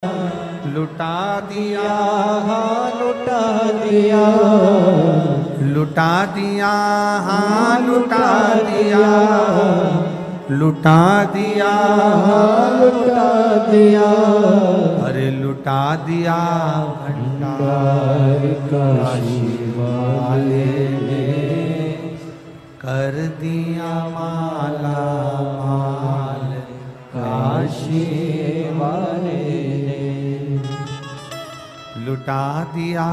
लुटा दिया, हाँ लुटा दिया, लुटा दिया, हाँ लुटा दिया, लुटा दिया, हाँ लुटा दिया, अरे लुटा दिया भंडार काशी वाले ने कर दिया माला माल काशी वाले ने लुटा दिया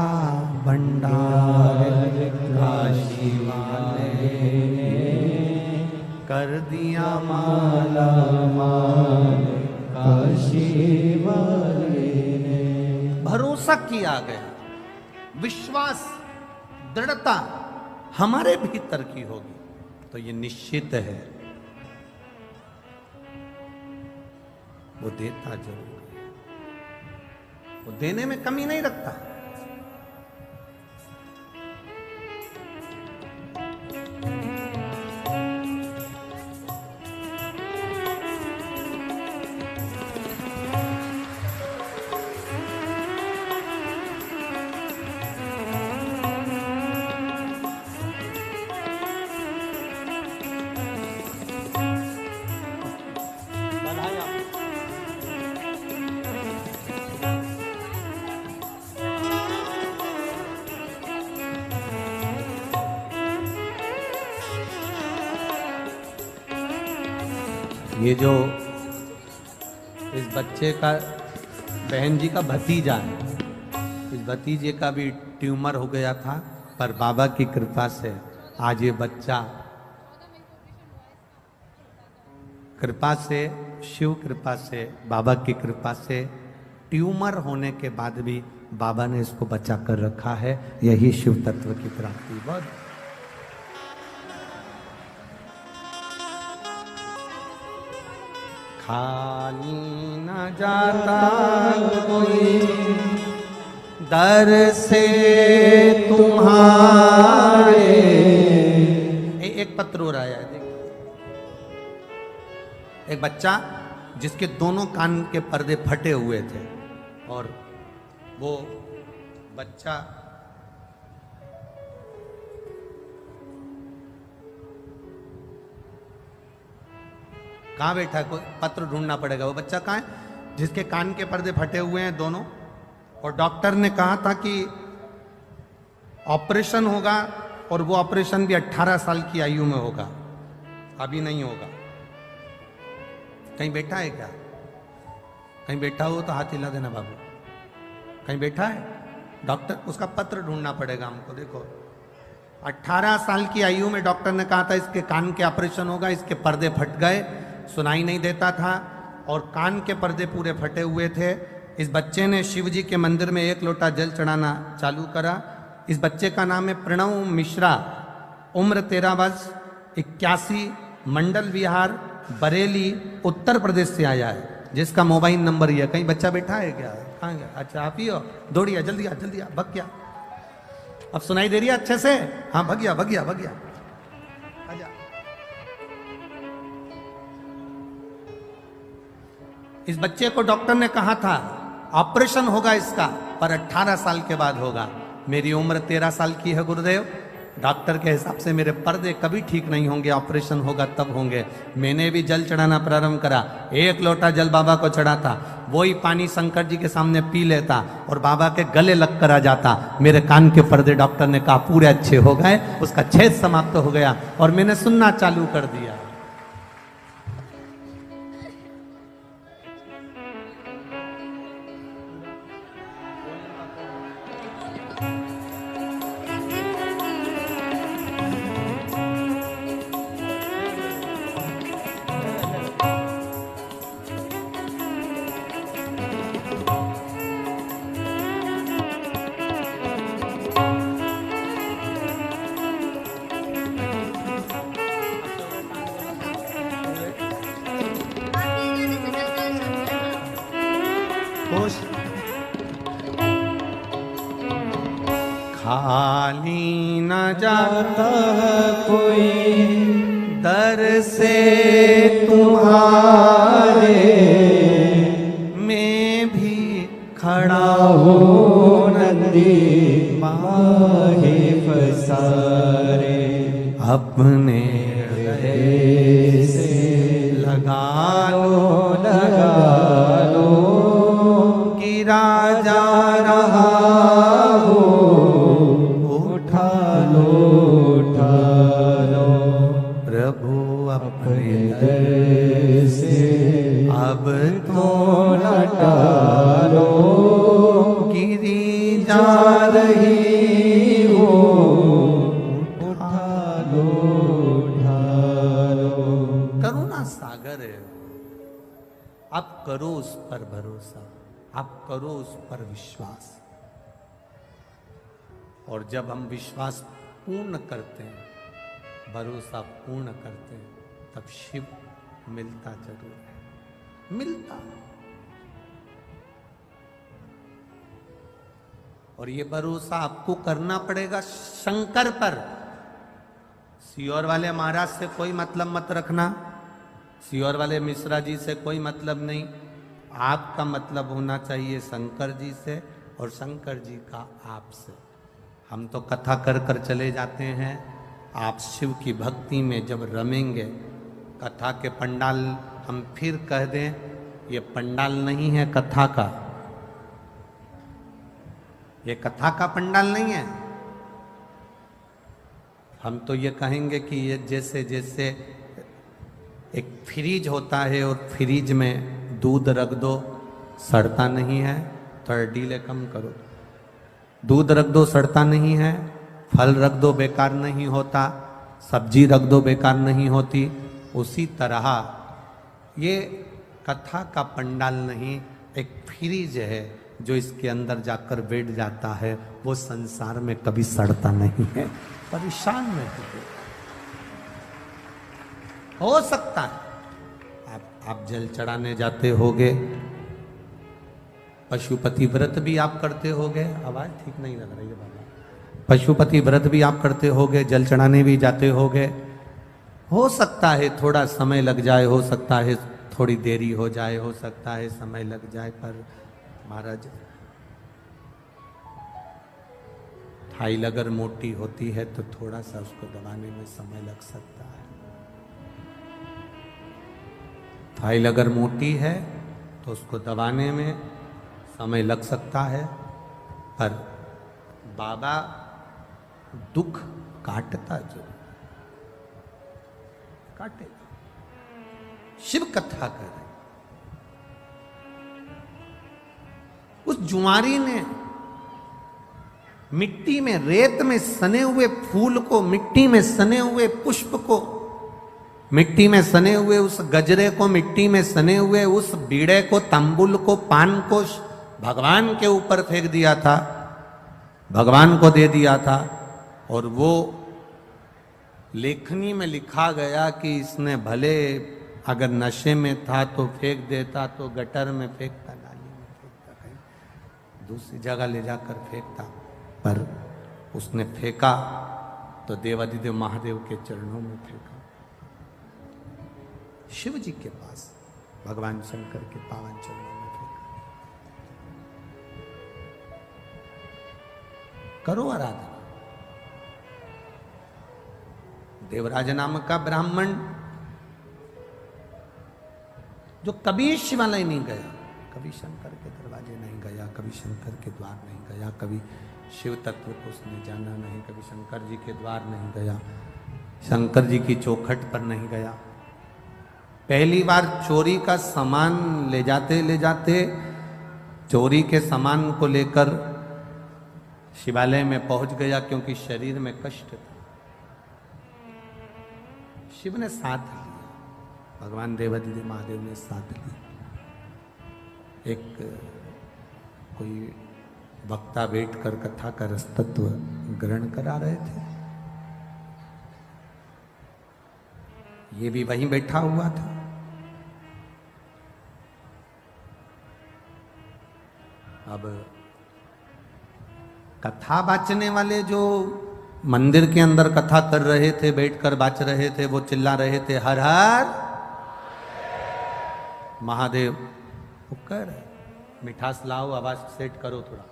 भंडार काशी वाले ने कर दिया माला माल काशी वाले ने। भरोसा किया गया, विश्वास दृढ़ता हमारे भीतर की होगी तो ये निश्चित है वो देता जरूर है, वो देने में कमी नहीं रखता। ये जो इस बच्चे का बहन जी का भतीजा है, इस भतीजे का भी ट्यूमर हो गया था, पर बाबा की कृपा से आज ये बच्चा कृपा से, शिव कृपा से, बाबा की कृपा से ट्यूमर होने के बाद भी बाबा ने इसको बचा कर रखा है। यही शिव तत्व की प्राप्ति। बहुत खाली न जाता कोई दर से तुम्हारे। एक पत्र हो रहा है, देख, एक बच्चा जिसके दोनों कान के पर्दे फटे हुए थे और वो बच्चा कहाँ बैठा है, कोई पत्र ढूंढना पड़ेगा। वो बच्चा कहाँ है जिसके कान के पर्दे फटे हुए हैं दोनों, और डॉक्टर ने कहा था कि ऑपरेशन होगा और वो ऑपरेशन भी 18 साल की आयु में होगा, अभी नहीं होगा। कहीं बैठा है क्या? कहीं बैठा हो तो हाथ हिला देना बाबू। कहीं बैठा है? डॉक्टर, उसका पत्र ढूंढना पड़ेगा हमको। देखो 18 साल की आयु में डॉक्टर ने कहा था इसके कान के ऑपरेशन होगा, इसके पर्दे फट गए, सुनाई नहीं देता था और कान के पर्दे पूरे फटे हुए थे। इस बच्चे ने शिव जी के मंदिर में 1 लोटा जल चढ़ाना चालू करा। इस बच्चे का नाम है प्रणव मिश्रा, उम्र 13 वर्ष, 81, मंडल विहार, बरेली, उत्तर प्रदेश से आया है, जिसका मोबाइल नंबर ये। कहीं बच्चा बैठा है क्या? कहाँ गया? अच्छा आप ही हो, दौड़िया, जल्दी आ, जल्दी आ, भग गया। अब सुनाई दे रही है अच्छे से? हाँ भग गया, भग गया, भग गया। आजा। इस बच्चे को डॉक्टर ने कहा था ऑपरेशन होगा इसका, पर 18 साल के बाद होगा। मेरी उम्र 13 साल की है गुरुदेव, डॉक्टर के हिसाब से मेरे पर्दे कभी ठीक नहीं होंगे, ऑपरेशन होगा तब होंगे। मैंने भी जल चढ़ाना प्रारंभ करा, 1 लोटा जल बाबा को चढ़ाता, वही पानी शंकर जी के सामने पी लेता और बाबा के गले लग कर आ जाता। मेरे कान के पर्दे डॉक्टर ने कहा पूरे अच्छे हो गए, उसका छेद समाप्त हो गया और मैंने सुनना चालू कर दिया। खुश खाली न जाता कोई दर से तुम्हारे, मैं भी खड़ा हो नंदी माहे पसारे, अपने हृदय से लगा लगा लो कि राजा रहा हो, उठा लो प्रभु अपने दर से अब तो न टालो, गिरी जा रही हो, उठा लो करुणा सागर है। आप करो उस पर भरोसा, आप करो उस पर विश्वास। और जब हम विश्वास पूर्ण करते हैं, भरोसा पूर्ण करते हैं, तब शिव मिलता जरूर है, मिलता। और ये भरोसा आपको करना पड़ेगा शंकर पर। सियोर वाले महाराज से कोई मतलब मत रखना, सियोर वाले मिश्रा जी से कोई मतलब नहीं। आपका मतलब होना चाहिए शंकर जी से और शंकर जी का आपसे। हम तो कथा कर कर चले जाते हैं, आप शिव की भक्ति में जब रमेंगे, कथा के पंडाल हम फिर कह दें, ये पंडाल नहीं है कथा का, ये कथा का पंडाल नहीं है। हम तो ये कहेंगे कि ये जैसे जैसे एक फ्रीज होता है और फ्रीज में दूध रख दो सड़ता नहीं है, थोड़ा डीले कम करो, दूध रख दो सड़ता नहीं है, फल रख दो बेकार नहीं होता, सब्जी रख दो बेकार नहीं होती। उसी तरह ये कथा का पंडाल नहीं, एक फ्रीज है जो इसके अंदर जाकर बैठ जाता है, वो संसार में कभी सड़ता नहीं है, परेशान नहीं हो सकता है। आप जल चढ़ाने जाते होगे, पशुपति व्रत भी आप करते होगे, आवाज ठीक नहीं लग रही है बाबा, पशुपति व्रत भी आप करते होगे, जल चढ़ाने भी जाते होगे। हो सकता है थोड़ा समय लग जाए, हो सकता है थोड़ी देरी हो जाए, हो सकता है समय लग जाए, पर महाराज फाइल अगर मोटी होती है तो थोड़ा सा उसको दबाने में समय लग सकता है। फाइल अगर मोटी है तो उसको दबाने में समय लग सकता है, पर बाबा दुख काटता जो काटेगा। शिव कथा कर रहे, उस जुआरी ने मिट्टी में, रेत में सने हुए फूल को, मिट्टी में सने हुए पुष्प को, मिट्टी में सने हुए उस गजरे को, मिट्टी में सने हुए उस बीड़े को, तंबुल को, पान को भगवान के ऊपर फेंक दिया था, भगवान को दे दिया था। और वो लेखनी में लिखा गया कि इसने भले अगर नशे में था तो फेंक देता, तो गटर में फेंकता, नाली में फेंकता, कहीं दूसरी जगह ले जाकर फेंकता, पर उसने फेंका तो देवादिदेव महादेव के चरणों में फेंका, शिव जी के पास, भगवान शंकर के पावन चरणों में फेंका। करो आराधना। देवराज नाम का ब्राह्मण जो कभी शिवालय नहीं गया, कभी शंकर के दरवाजे नहीं गया, कभी शंकर के द्वार नहीं गया, कभी शिव तत्व को उसने जाना नहीं, कभी शंकर जी के द्वार नहीं गया, शंकर जी की चौखट पर नहीं गया, पहली बार चोरी का सामान ले जाते चोरी के सामान को लेकर शिवालय में पहुंच गया, क्योंकि शरीर में कष्ट था। शिव ने साथ लिया, भगवान देवादिदेव महादेव ने साथ लिया। एक कोई वक्ता बैठकर कथा का रसतत्व ग्रहण करा रहे थे, ये भी वहीं बैठा हुआ था। अब कथा बाचने वाले जो मंदिर के अंदर कथा कर रहे थे, बैठकर बाच रहे थे, वो चिल्ला रहे थे हर हर महादेव। वो कर मिठास लाओ, आवाज सेट करो थोड़ा।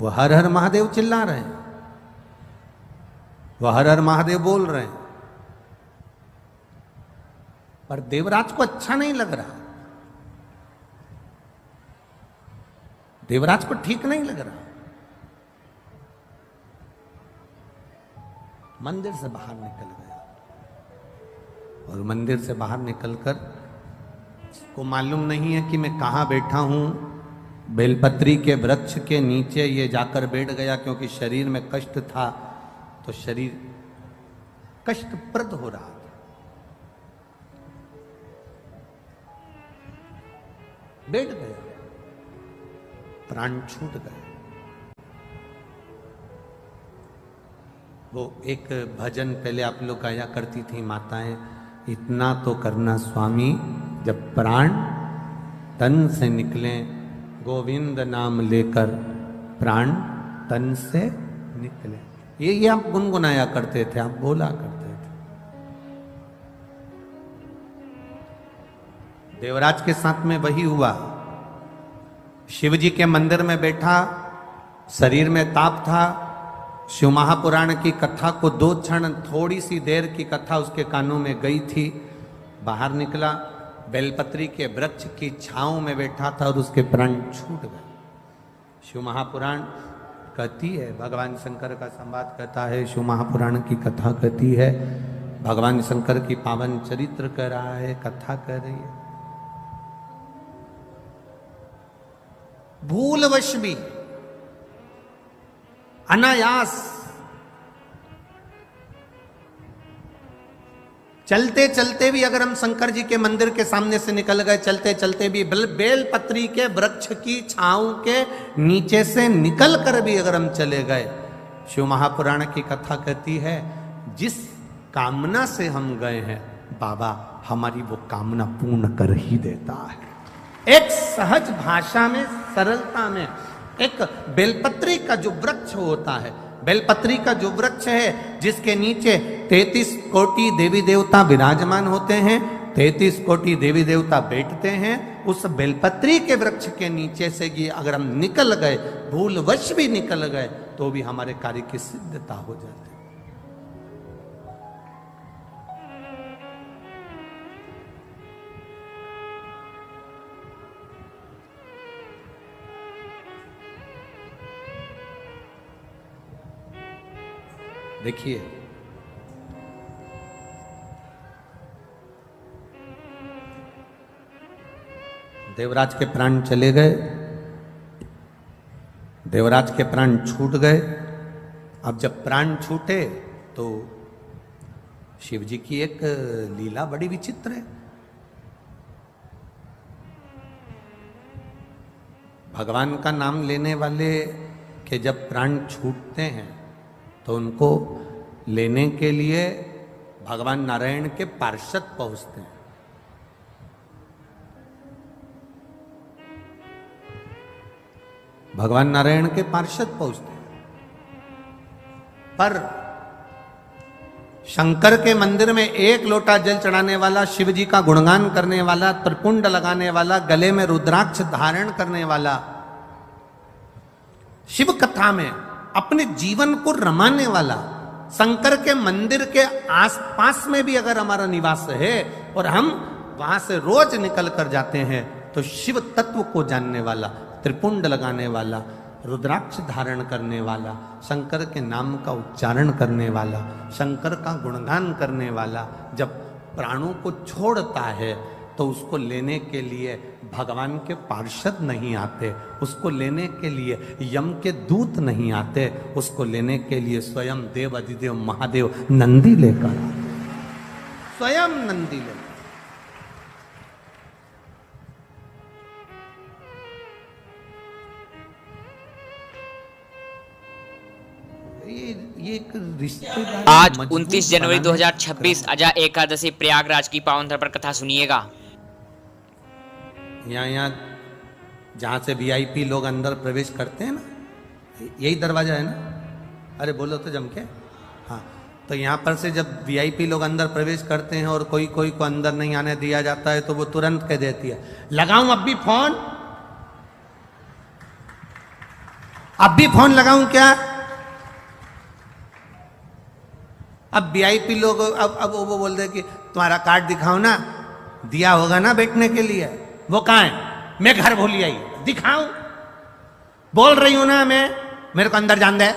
वो हर हर महादेव चिल्ला रहे हैं, वो हर हर महादेव बोल रहे हैं, पर देवराज को अच्छा नहीं लग रहा, देवराज को ठीक नहीं लग रहा। मंदिर से बाहर निकल गया और मंदिर से बाहर निकलकर को मालूम नहीं है कि मैं कहां बैठा हूं। बेलपत्री के वृक्ष के नीचे ये जाकर बैठ गया क्योंकि शरीर में कष्ट था, तो शरीर कष्टप्रद हो रहा था। बैठ गया, प्राण छूट गए। वो एक भजन पहले आप लोग गाया करती थी माताएं, इतना तो करना स्वामी जब प्राण तन से निकले, गोविंद नाम लेकर प्राण तन से निकले। ये आप गुनगुनाया करते थे, आप बोला करते थे। देवराज के साथ में वही हुआ। शिव जी के मंदिर में बैठा, शरीर में ताप था। शिव महापुराण की कथा को 2 क्षण, थोड़ी सी देर की कथा उसके कानों में गई थी। बाहर निकला, बेलपत्री के वृक्ष की छांव में बैठा था और उसके प्राण छूट गए। शिव महापुराण कहती है, भगवान शंकर का संवाद कहता है, शिव महापुराण की कथा कहती है, भगवान शंकर की पावन चरित्र कह रहा है, कथा कह रही है। भूलवश भी, अनायास, चलते चलते भी अगर हम शंकर जी के मंदिर के सामने से निकल गए, चलते चलते भी बेलपत्री के वृक्ष की छांव के नीचे से निकल कर भी अगर हम चले गए, शिव महापुराण की कथा कहती है, जिस कामना से हम गए हैं बाबा हमारी वो कामना पूर्ण कर ही देता है। एक सहज भाषा में, सरलता में, एक बेलपत्री का जो वृक्ष होता है, बेलपत्री का जो वृक्ष है जिसके नीचे 33 कोटि देवी देवता विराजमान होते हैं, 33 कोटि देवी देवता बैठते हैं, उस बेलपत्री के वृक्ष के नीचे से ये अगर हम निकल गए, भूलवश भी निकल गए, तो भी हमारे कार्य की सिद्धता हो जाती है। देखिए, देवराज के प्राण चले गए, देवराज के प्राण छूट गए। अब जब प्राण छूटे तो शिव जी की एक लीला बड़ी विचित्र है। भगवान का नाम लेने वाले के जब प्राण छूटते हैं तो उनको लेने के लिए भगवान नारायण के पार्षद पहुंचते हैं। भगवान नारायण के पार्षद पहुंचते हैं, पर शंकर के मंदिर में 1 लोटा जल चढ़ाने वाला, शिव जी का गुणगान करने वाला, त्रिपुंड लगाने वाला, गले में रुद्राक्ष धारण करने वाला, शिव कथा में अपने जीवन को रमाने वाला, शंकर के मंदिर के आसपास में भी अगर हमारा निवास है और हम वहां से रोज निकल कर जाते हैं, तो शिव तत्व को जानने वाला, त्रिपुंड लगाने वाला, रुद्राक्ष धारण करने वाला, शंकर के नाम का उच्चारण करने वाला, शंकर का गुणगान करने वाला जब प्राणों को छोड़ता है तो उसको लेने के लिए भगवान के पार्षद नहीं आते, उसको लेने के लिए यम के दूत नहीं आते, उसको लेने के लिए स्वयं देव अधिदेव महादेव नंदी लेकर आते, स्वयं नंदी लेकर। ये एक रिश्तेदार। आज 29 जनवरी 2026 अजा एकादशी प्रयागराज की पावन धरा पर कथा सुनिएगा। यहाँ जहाँ से वीआईपी लोग अंदर प्रवेश करते हैं ना, यही दरवाजा है ना? अरे बोलो तो जम के। हाँ, तो यहाँ पर से जब वीआईपी लोग अंदर प्रवेश करते हैं और कोई कोई को अंदर नहीं आने दिया जाता है तो वो तुरंत कह देती है, लगाऊं अब भी फोन, अब भी फोन लगाऊं क्या? अब वीआईपी लोग अब वो बोल दे कि तुम्हारा कार्ड दिखाओ ना, दिया होगा ना बैठने के लिए, वो कहाँ है? मैं घर भूल आई, दिखाऊं? बोल रही हूं ना मैं, मेरे को अंदर जान दे।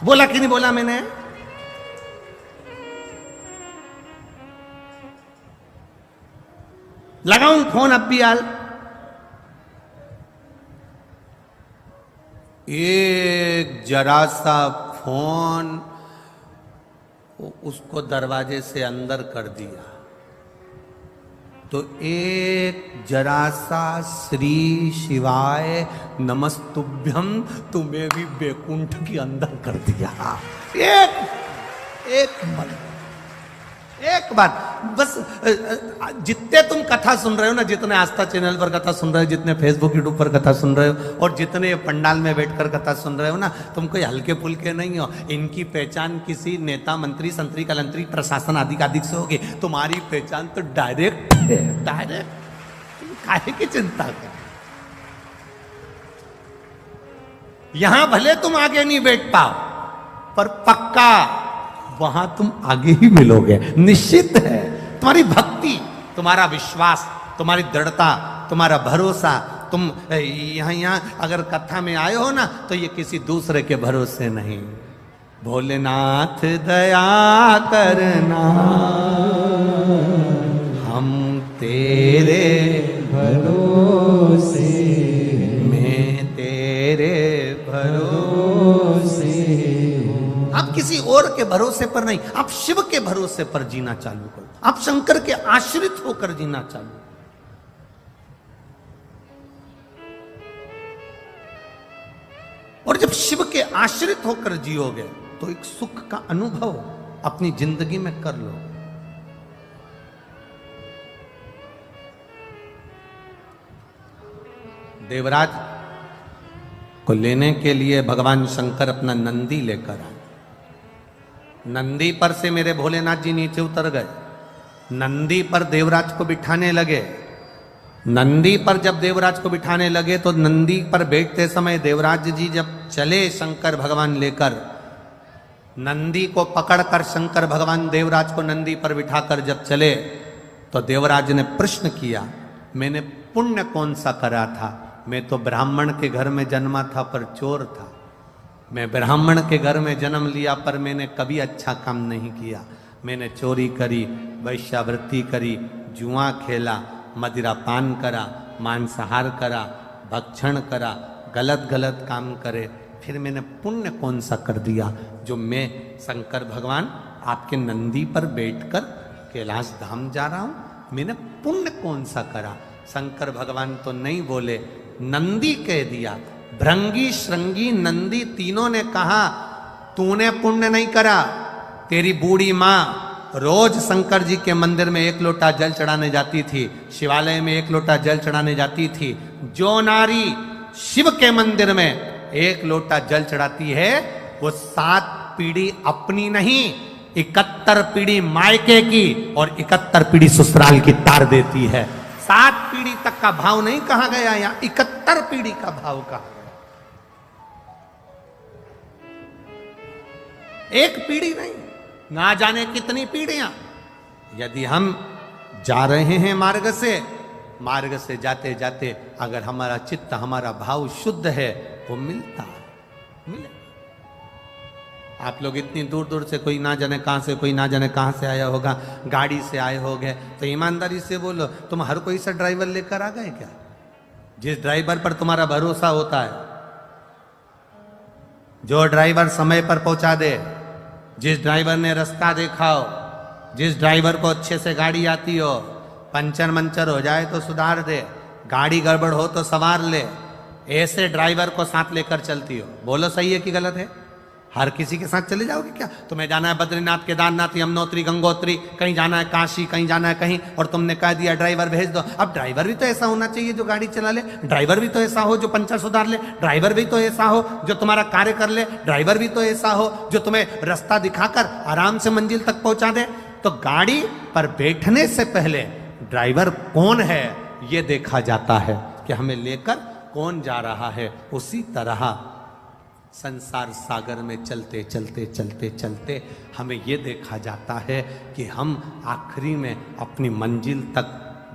बोला कि नहीं बोला मैंने? लगाऊं फोन अब भी यार? एक जरा सा फोन उसको दरवाजे से अंदर कर दिया तो एक जरा सा श्री शिवाय नमस्तुभ्यम तुम्हें भी बैकुंठ के अंदर कर दिया। एक बार बस। जितने तुम कथा सुन रहे हो ना, जितने आस्था चैनल पर कथा सुन रहे हो, जितने फेसबुक यूट्यूब पर कथा सुन रहे हो और जितने पंडाल में बैठकर कथा सुन रहे हो ना, तुम कोई हल्के फुल्के नहीं हो। इनकी पहचान किसी नेता, मंत्री, संतरी, कलंतरी, प्रशासन आदि का अधिक से होगी। तुम्हारी पहचान तो डायरेक्ट है, डायरेक्ट। तुम काहे की चिंता कर? यहां भले तुम आगे नहीं बैठ पाओ पर पक्का वहां तुम आगे ही मिलोगे, निश्चित है। तुम्हारी भक्ति, तुम्हारा विश्वास, तुम्हारी दृढ़ता, तुम्हारा भरोसा, तुम यहां अगर कथा में आए हो ना तो ये किसी दूसरे के भरोसे नहीं। भोलेनाथ दया करना, हम तेरे भरोसे, मैं तेरे भरोसे। आप किसी और के भरोसे पर नहीं, आप शिव के भरोसे पर जीना चालू करो। आप शंकर के आश्रित होकर जीना चालू। और जब शिव के आश्रित होकर जियोगे तो एक सुख का अनुभव अपनी जिंदगी में कर लो। देवराज को लेने के लिए भगवान शंकर अपना नंदी लेकर आए। नंदी पर से मेरे भोलेनाथ जी नीचे उतर गए, नंदी पर देवराज को बिठाने लगे। नंदी पर जब देवराज को बिठाने लगे तो नंदी पर बैठते समय देवराज जी जब चले शंकर भगवान लेकर, नंदी को पकड़कर शंकर भगवान देवराज को नंदी पर बिठाकर जब चले तो देवराज ने प्रश्न किया, मैंने पुण्य कौन सा करा था? मैं तो ब्राह्मण के घर में जन्मा था पर चोर था। मैं ब्राह्मण के घर में जन्म लिया पर मैंने कभी अच्छा काम नहीं किया। मैंने चोरी करी, वैश्यावृत्ति करी, जुआ खेला, मदिरा पान करा, मांसाहार करा, भक्षण करा, गलत गलत काम करे। फिर मैंने पुण्य कौन सा कर दिया जो मैं शंकर भगवान आपके नंदी पर बैठकर कैलाश धाम जा रहा हूं? मैंने पुण्य कौन सा करा? शंकर भगवान तो नहीं बोले, नंदी कह दिया। भृंगी, श्रृंगी, नंदी तीनों ने कहा तूने पुण्य नहीं करा। तेरी बूढ़ी माँ रोज शंकर जी के मंदिर में 1 लोटा जल चढ़ाने जाती थी, शिवालय में 1 लोटा जल चढ़ाने जाती थी। जो नारी शिव के मंदिर में 1 लोटा जल चढ़ाती है वो 7 पीढ़ी अपनी नहीं, 71 पीढ़ी मायके की और 71 पीढ़ी ससुराल की तार देती है। 7 पीढ़ी तक का भाव नहीं कहा गया, यहां 71 पीढ़ी का भाव कहा गया। एक पीढ़ी नहीं, ना जाने कितनी पीढ़ियां। यदि हम जा रहे हैं मार्ग से जाते जाते अगर हमारा चित्त, हमारा भाव शुद्ध है वो मिले। आप लोग इतनी दूर दूर से, कोई ना जाने कहां से, कोई ना जाने कहां से आया होगा, गाड़ी से आए होगे, तो ईमानदारी से बोलो, तुम हर कोई सा ड्राइवर लेकर आ गए क्या? जिस ड्राइवर पर तुम्हारा भरोसा होता है, जो ड्राइवर समय पर पहुंचा दे, जिस ड्राइवर ने रास्ता देखा हो, जिस ड्राइवर को अच्छे से गाड़ी आती हो, पंचर मंचर हो जाए तो सुधार दे, गाड़ी गड़बड़ हो तो संवार ले, ऐसे ड्राइवर को साथ लेकर चलती हो। बोलो सही है कि गलत है? हर किसी के साथ चले जाओगे क्या? तुम्हें जाना है बद्रीनाथ, केदारनाथ, यमुनोत्री, गंगोत्री, कहीं जाना है काशी, कहीं जाना है कहीं, और तुमने कह दिया ड्राइवर भेज दो। अब ड्राइवर भी तो ऐसा होना चाहिए जो गाड़ी चला ले, ड्राइवर भी तो ऐसा हो जो पंचर सुधार ले, ड्राइवर भी तो ऐसा हो जो तुम्हारा कार्य कर ले, ड्राइवर भी तो ऐसा हो जो तुम्हें रास्ता दिखाकर आराम से मंजिल तक पहुंचा दे। तो गाड़ी पर बैठने से पहले ड्राइवर कौन है ये देखा जाता है कि हमें लेकर कौन जा रहा है। उसी तरह संसार सागर में चलते चलते चलते चलते हमें ये देखा जाता है कि हम आखिरी में अपनी मंजिल तक,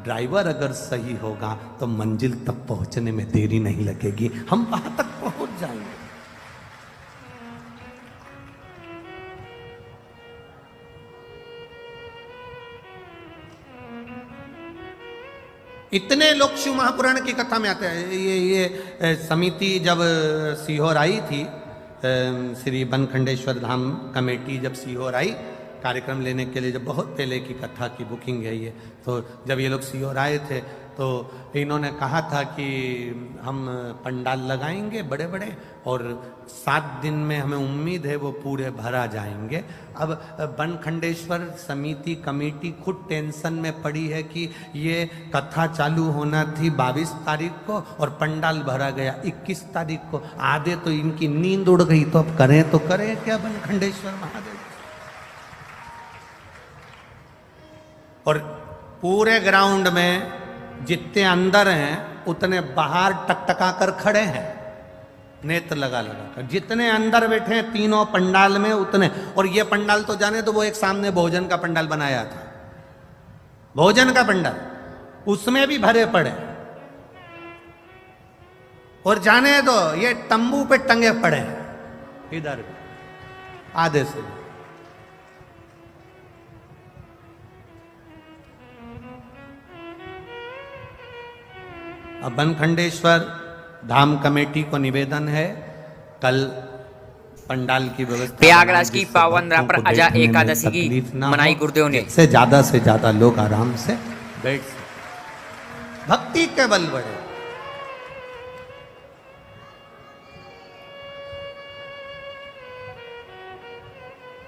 ड्राइवर अगर सही होगा तो मंजिल तक पहुंचने में देरी नहीं लगेगी, हम वहां तक पहुंच जाएंगे। इतने लोग शिव महापुराण की कथा में आते हैं। ये समिति जब सीहोर आई थी, श्री बनखंडेश्वर धाम कमेटी जब सीहोर आई कार्यक्रम लेने के लिए, जब बहुत पहले की कथा की बुकिंग है ये, तो जब ये लोग सीहोर आए थे तो इन्होंने कहा था कि हम पंडाल लगाएंगे बड़े बड़े और 7 दिन में हमें उम्मीद है वो पूरे भरा जाएंगे। अब बनखंडेश्वर समिति कमेटी खुद टेंशन में पड़ी है कि ये कथा चालू होना थी 22 तारीख को और पंडाल भरा गया 21 तारीख को। आधे तो इनकी नींद उड़ गई, तो अब करें तो करें क्या बनखंडेश्वर महादेव। और पूरे ग्राउंड में जितने अंदर हैं उतने बाहर टकटका कर खड़े हैं, नेत्र लगा लगा कर। जितने अंदर बैठे हैं तीनों पंडाल में उतने, और ये पंडाल तो जाने तो वो एक सामने भोजन का पंडाल बनाया था, भोजन का पंडाल, उसमें भी भरे पड़े। और जाने दो ये तंबू पे टंगे पड़े हैं इधर आधे से। अब बनखंडेश्वर धाम कमेटी को निवेदन है, कल पंडाल की व्यवस्था, प्रयागराज की पावन धरा पर अजा एकादशी की मनाई गुरुदेव ने, से ज्यादा लोग आराम से बैठ सके, भक्ति के बल बढ़े।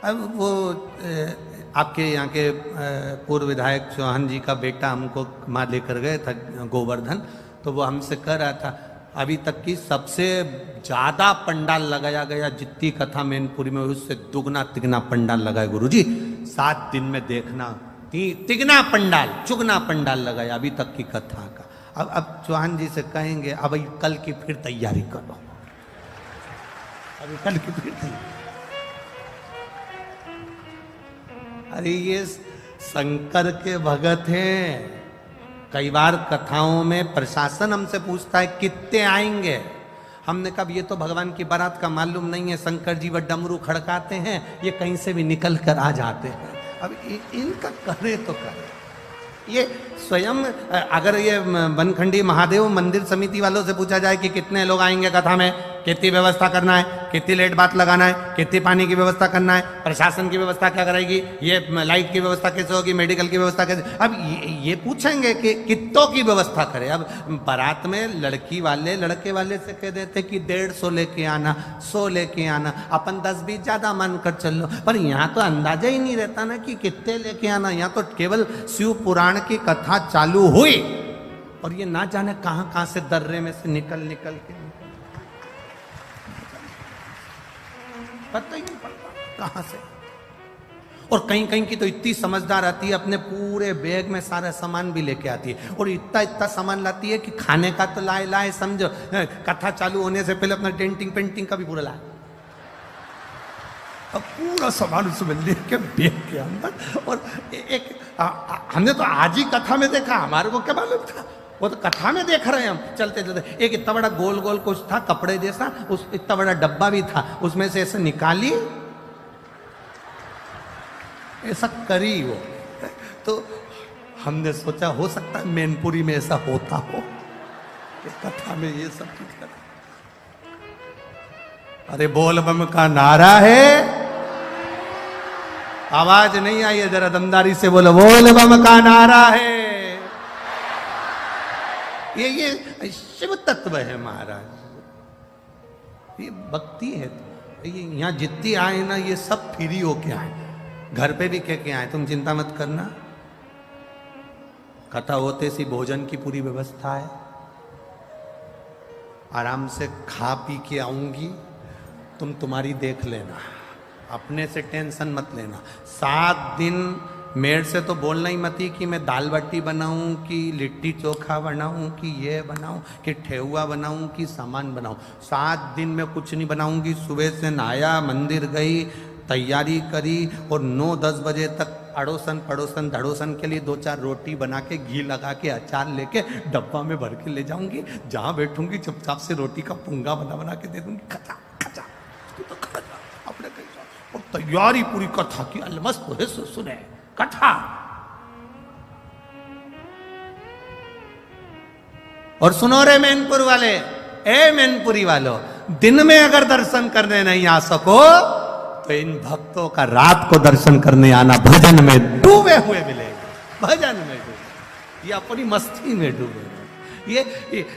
अब वो आपके यहाँ के पूर्व विधायक चौहान जी का बेटा हमको माँ लेकर गए था गोवर्धन, तो वो हमसे कह रहा था अभी तक की सबसे ज्यादा पंडाल लगाया गया, जितनी कथा मैनपुरी में उससे दुगना तिगना पंडाल लगाए गुरुजी। 7 दिन में देखना तिगना पंडाल चुगना पंडाल लगाया अभी तक की कथा का। अब चौहान जी से कहेंगे अब कल की फिर तैयारी करो, अभी कल की फिर तैयारी। अरे ये शंकर के भगत हैं। कई बार कथाओं में प्रशासन हमसे पूछता है कितने आएंगे, हमने कहा ये तो भगवान की बारात का मालूम नहीं है, शंकर जी वो डमरू खड़काते हैं, ये कहीं से भी निकल कर आ जाते हैं। अब इनका करे तो करे। ये स्वयं अगर ये बनखंडी महादेव मंदिर समिति वालों से पूछा जाए कि कितने लोग आएंगे कथा में, कितनी व्यवस्था करना है, कितनी लेट बात लगाना है, कितनी पानी की व्यवस्था करना है, प्रशासन की व्यवस्था क्या कराएगी, ये लाइट की व्यवस्था कैसे होगी, मेडिकल की व्यवस्था कैसे, अब ये पूछेंगे कि कितनों की व्यवस्था करें। अब बारात में लड़की वाले लड़के वाले से कह देते कि 150 लेके आना, 100 लेके आना, अपन 10-20 ज्यादा मानकर चल लो। पर यहाँ तो अंदाजा ही नहीं रहता ना कि कितने लेके आना। यहाँ तो केवल शिव पुराण की कथा चालू हुई और ये ना जाने कहां कहां से दर्रे में से निकल के पता ही नहीं पड़ता कहां से। और कहीं कहीं की तो इतनी समझदार आती है, अपने पूरे बैग में सारा सामान भी लेके आती है, और इतना सामान लाती है कि खाने का तो लाए समझो, कथा चालू होने से पहले अपना डेंटिंग पेंटिंग का भी पूरा लाए। अब पूरा सामान उसमें लेके बैग के अंदर। और एक हमने तो आज ही कथा में देखा, हमारे को क्या मालूम था, वो तो कथा में देख रहे हैं हम चलते चलते। एक इतना बड़ा गोल गोल कुछ था कपड़े जैसा, उस इतना बड़ा डब्बा भी था, उसमें से ऐसे निकाली, ऐसा करी वो। तो हमने सोचा हो सकता है मैनपुरी में ऐसा होता हो, कथा में ये सब चीज कर। अरे बोल बम का नारा है, आवाज नहीं आई है, जरा दमदारी से बोलो, बोल बम का नारा है। ये शिव तत्व है महाराज, ये भक्ति है। यहाँ जितनी आए ना ये सब फ्री होके आए, घर पे भी कह के आए, तुम चिंता मत करना, कथा होते सी भोजन की पूरी व्यवस्था है, आराम से खा पी के आऊंगी, तुम तुम्हारी देख लेना, अपने से टेंशन मत लेना। 7 दिन मेरे से तो बोलना ही मत ही कि मैं दाल बाटी बनाऊं कि लिट्टी चोखा बनाऊं कि ये बनाऊं कि ठेहुआ बनाऊं कि सामान बनाऊं। 7 दिन में कुछ नहीं बनाऊंगी। सुबह से नहाया, मंदिर गई, तैयारी करी और 9-10 बजे तक अड़ोसन पड़ोसन धड़ोसन के लिए 2-4 रोटी बना के घी लगा के अचार लेके डब्बा में भर के ले जाऊंगी। जहां बैठूंगी चुपचाप से रोटी का पुंगा बना बना के दे दूंगी, खचा खचा तो खचा अपने कैसा। और तैयारी पूरी कथा की अलमस्त है, सुने कथा। और सुनो रे मैनपुर वाले, ए मैनपुरी वालों, दिन में अगर दर्शन करने नहीं आ सको तो इन भक्तों का रात को दर्शन करने आना, भजन में डूबे हुए मिलेंगे, भजन में डूबे, ये अपनी मस्ती में डूबे। ये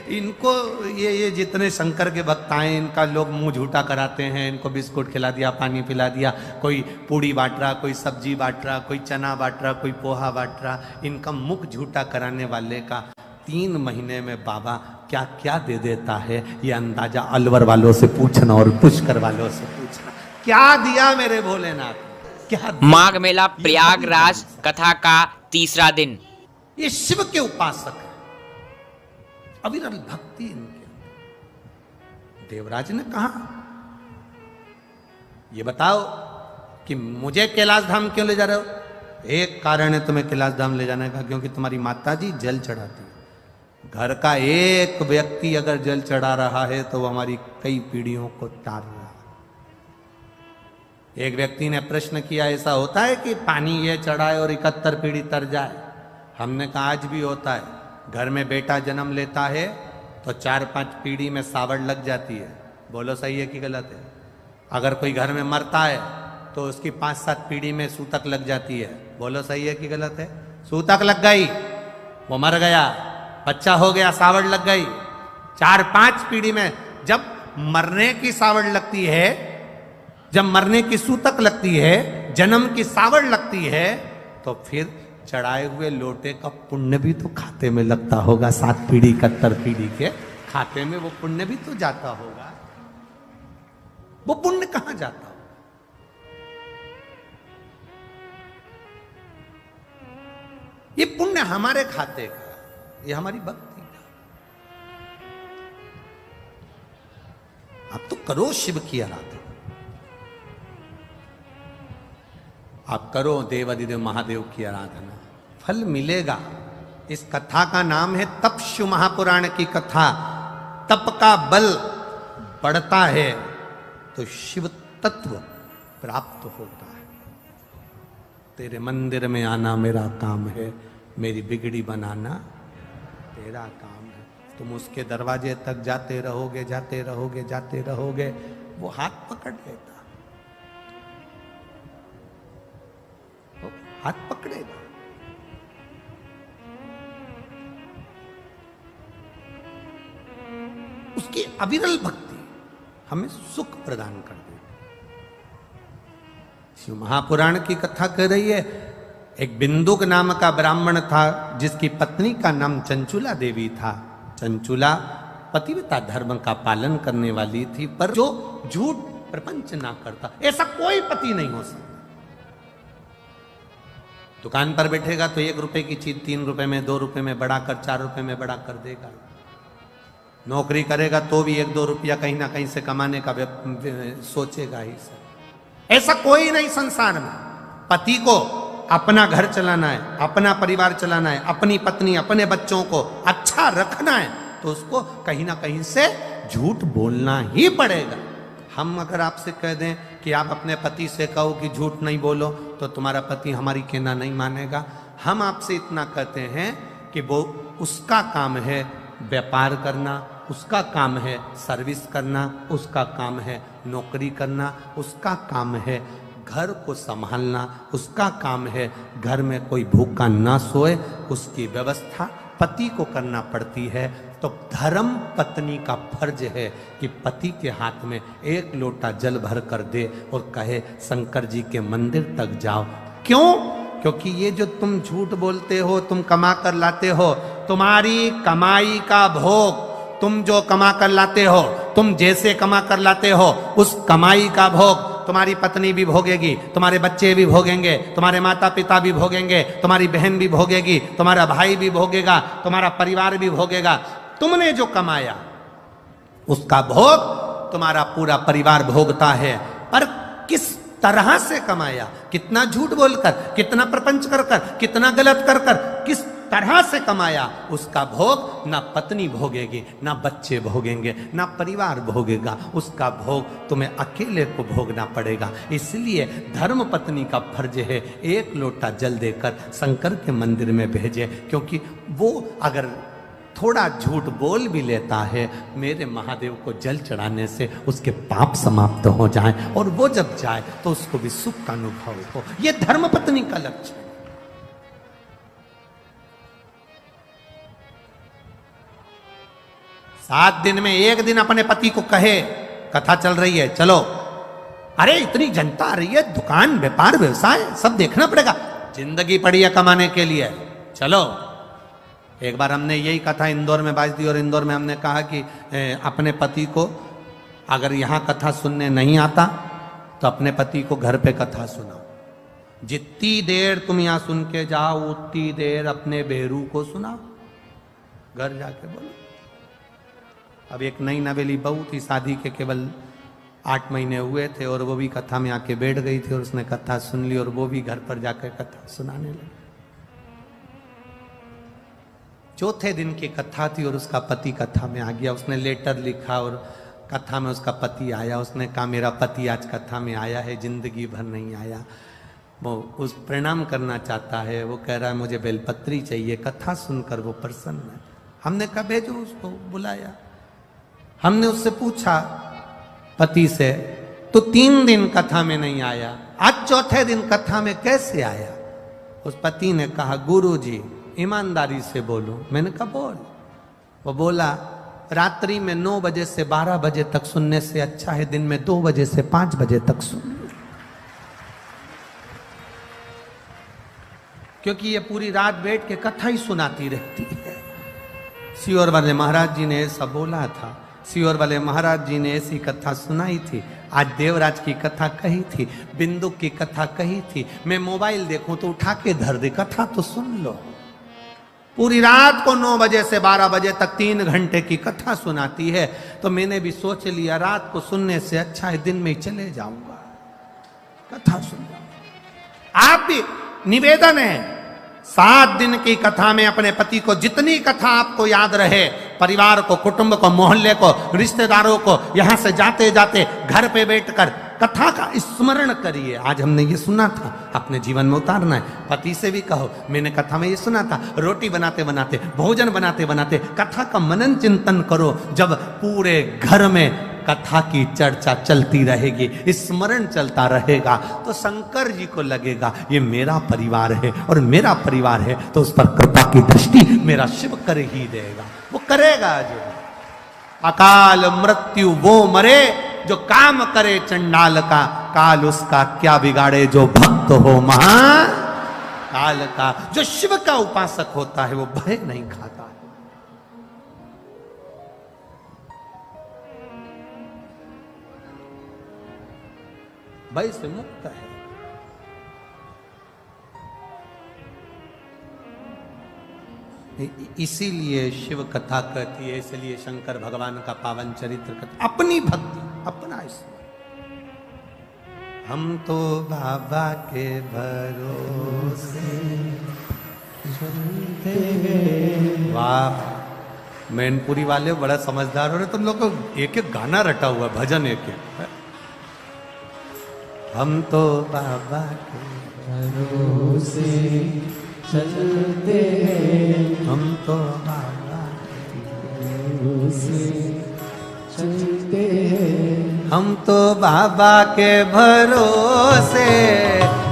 इनको ये जितने शंकर के भक्त आए, इनका लोग मुंह झूठा कराते हैं, इनको बिस्कुट खिला दिया, पानी पिला दिया, कोई पूड़ी बांट रहा, कोई सब्जी बांट रहा, कोई चना बांट रहा, कोई पोहा बांट रहा। इनका मुख झूठा कराने वाले का 3 महीने में बाबा क्या क्या दे देता है, ये अंदाजा अलवर वालों से पूछना और पुष्कर वालों से पूछना, क्या दिया मेरे भोलेनाथ, क्या दिया? माघ मेला प्रयागराज कथा का 3रा दिन। ये शिव के उपासक है, अविरल भक्ति इनके। देवराज ने कहा, ये बताओ कि मुझे कैलाश धाम क्यों ले जा रहे हो? एक कारण है तुम्हें कैलाश धाम ले जाने का, क्योंकि तुम्हारी माताजी जल चढ़ाती है। घर का एक व्यक्ति अगर जल चढ़ा रहा है तो वो हमारी कई पीढ़ियों को तार रहा है। एक व्यक्ति ने प्रश्न किया, ऐसा होता है कि पानी ये चढ़ाए और 71 पीढ़ी तर जाए? हमने कहा आज भी होता है। घर में बेटा जन्म लेता है तो 4-5 पीढ़ी में सावड़ लग जाती है। बोलो सही है कि गलत है? अगर कोई घर में मरता है तो उसकी 5-7 पीढ़ी में सूतक लग जाती है। बोलो सही है कि गलत है? सूतक लग गई, वो मर गया, बच्चा हो गया, सावड़ लग गई। 4-5 पीढ़ी में जब मरने की सावड़ लगती है, जब मरने की सूतक लगती है, जन्म की सावड़ लगती है, तो फिर चढ़ाए हुए लोटे का पुण्य भी तो खाते में लगता होगा। 7 पीढ़ी 71 पीढ़ी के खाते में वो पुण्य भी तो जाता होगा। वो पुण्य कहां जाता हो? ये पुण्य हमारे खाते का, ये हमारी भक्ति का। आप तो करो शिव की आराधना, आप करो देवादिदेव महादेव की आराधना, फल मिलेगा। इस कथा का नाम है तपस्यु महापुराण की कथा। तप का बल बढ़ता है तो शिव तत्व प्राप्त होता है। तेरे मंदिर में आना मेरा काम है, मेरी बिगड़ी बनाना तेरा काम है। तुम उसके दरवाजे तक जाते रहोगे, जाते रहोगे, जाते रहोगे, वो हाथ पकड़ लेता, वो हाथ पकड़ेगा। उसकी अविरल भक्ति हमें सुख प्रदान कर देगी। शिव महापुराण की कथा कह रही है, एक बिंदुक नाम का ब्राह्मण था जिसकी पत्नी का नाम चंचुला देवी था। चंचुला पतिव्रता धर्म का पालन करने वाली थी, पर जो झूठ प्रपंच ना करता, ऐसा कोई पति नहीं हो सकता। दुकान पर बैठेगा तो 1 रुपए की चीज 3 रुपए में, 2 रुपए में बढ़ाकर 4 रुपए में बढ़ा कर देगा। नौकरी करेगा तो भी 1-2 रुपया कहीं ना कहीं से कमाने का सोचेगा ही सर। ऐसा कोई नहीं संसार में। पति को अपना घर चलाना है, अपना परिवार चलाना है, अपनी पत्नी अपने बच्चों को अच्छा रखना है, तो उसको कहीं ना कहीं से झूठ बोलना ही पड़ेगा। हम अगर आपसे कह दें कि आप अपने पति से कहो कि झूठ नहीं बोलो, तो तुम्हारा पति हमारी कहना नहीं मानेगा। हम आपसे इतना कहते हैं कि वो उसका काम है व्यापार करना, उसका काम है सर्विस करना, उसका काम है नौकरी करना, उसका काम है घर को संभालना, उसका काम है घर में कोई भूखा ना सोए, उसकी व्यवस्था पति को करना पड़ती है, तो धर्म पत्नी का फर्ज है कि पति के हाथ में एक लोटा जल भर कर दे और कहे शंकर जी के मंदिर तक जाओ। क्यों? क्योंकि ये जो तुम झूठ बोलते हो, तुम कमा कर लाते हो, तुम्हारी कमाई का भोग, तुम जो कमा कर लाते हो, तुम जैसे कमा कर लाते हो, उस कमाई का भोग तुम्हारी पत्नी भी भोगेगी, तुम्हारे बच्चे भी भोगेंगे, तुम्हारे माता पिता भी भोगेंगे, तुम्हारी बहन भी भोगेगी, तुम्हारा भाई भी भोगेगा, तुम्हारा परिवार भी भोगेगा। तुमने जो कमाया उसका भोग तुम्हारा पूरा परिवार भोगता है। पर किस तरह से कमाया, कितना झूठ बोलकर, कितना प्रपंच कर कर, कितना गलत कर कर, किस तरह से कमाया, उसका भोग ना पत्नी भोगेगी, ना बच्चे भोगेंगे, ना परिवार भोगेगा। उसका भोग तुम्हें अकेले को भोगना पड़ेगा। इसलिए धर्म पत्नी का फर्ज है एक लोटा जल देकर शंकर के मंदिर में भेजे, क्योंकि वो अगर थोड़ा झूठ बोल भी लेता है, मेरे महादेव को जल चढ़ाने से उसके पाप समाप्त हो जाएं, और वो जब जाए तो उसको भी सुख का अनुभव हो। यह धर्मपत्नी का लक्ष्य है। सात दिन में एक दिन अपने पति को कहे, कथा चल रही है चलो, अरे इतनी जनता आ रही है, दुकान व्यापार व्यवसाय सब देखना पड़ेगा, जिंदगी पड़ी है कमाने के लिए, चलो। एक बार हमने यही कथा इंदौर में बाज दी, और इंदौर में हमने कहा कि अपने पति को अगर यहाँ कथा सुनने नहीं आता तो अपने पति को घर पे कथा सुनाओ। जितनी देर तुम यहाँ सुन के जाओ उतनी देर अपने बेरू को सुनाओ, घर जाके बोलो। अब एक नई नवेली बहू थी, शादी के केवल 8 महीने हुए थे, और वो भी कथा में आके बैठ गई थी, और उसने कथा सुन ली, और वो भी घर पर जाकर कथा सुनाने लगी। चौथे दिन की कथा थी, और उसका पति कथा में आ गया। उसने लेटर लिखा, और कथा में उसका पति आया। उसने कहा मेरा पति आज कथा में आया है, जिंदगी भर नहीं आया, वो उस प्रणाम करना चाहता है, वो कह रहा है मुझे बेलपत्री चाहिए। कथा सुनकर वो प्रसन्न है। हमने कहा भेजो उसको, बुलाया। हमने उससे पूछा पति से, तो 3 दिन कथा में नहीं आया, आज चौथे दिन कथा में कैसे आया? उस पति ने कहा गुरुजी ईमानदारी से बोलो। मैंने कहा बोल। वो बोला रात्रि में 9 बजे से 12 बजे तक सुनने से अच्छा है दिन में 2 बजे से 5 बजे तक सुन, क्योंकि ये पूरी रात बैठ के कथा ही सुनाती रहती है। सियोर वाले महाराज जी ने ऐसा बोला था, सियोर वाले महाराज जी ने ऐसी कथा सुनाई थी। आज देवराज की कथा कही थी, बिंदु की कथा कही थी। मैं मोबाइल देखूं तो उठा के धर दे, कथा तो सुन लो। पूरी रात को 9 बजे से 12 बजे तक 3 घंटे की कथा सुनाती है। तो मैंने भी सोच लिया रात को सुनने से अच्छा है दिन में ही चले जाऊंगा, कथा सुन। आप भी निवेदन है 7 दिन की कथा में अपने पति को जितनी कथा आपको याद रहे, परिवार को, कुटुंब को, मोहल्ले को, रिश्तेदारों को, यहां से जाते जाते घर पे बैठकर कथा का स्मरण करिए। आज हमने ये सुना था, अपने जीवन में उतारना है। पति से भी कहो मैंने कथा में ये सुना था। रोटी बनाते बनाते, भोजन बनाते बनाते कथा का मनन चिंतन करो। जब पूरे घर में कथा की चर्चा चलती रहेगी, स्मरण चलता रहेगा, तो शंकर जी को लगेगा ये मेरा परिवार है, और मेरा परिवार है तो उस पर कृपा की दृष्टि मेरा शिव कर ही देगा। वो करेगा। जो अकाल मृत्यु वो मरे जो काम करे चंडाल का, काल उसका क्या बिगाड़े जो भक्त हो महाकाल का। जो शिव का उपासक होता है वो भय नहीं खाता है। भय से मुक्त है। इसीलिए शिव कथा कहती है, इसलिए शंकर भगवान का पावन चरित्र कहते, अपनी भक्ति अपना इसमें। हम तो बाबा के भरोसे चलते हैं। वाह, मैनपुरी वाले बड़ा समझदार हो रहे। तुम लोग को एक एक गाना रटा हुआ, भजन एक एक। हम तो बाबा के भरोसे चलते हैं, हम तो बाबा भरोसे चलते हैं, हम तो बाबा के भरोसे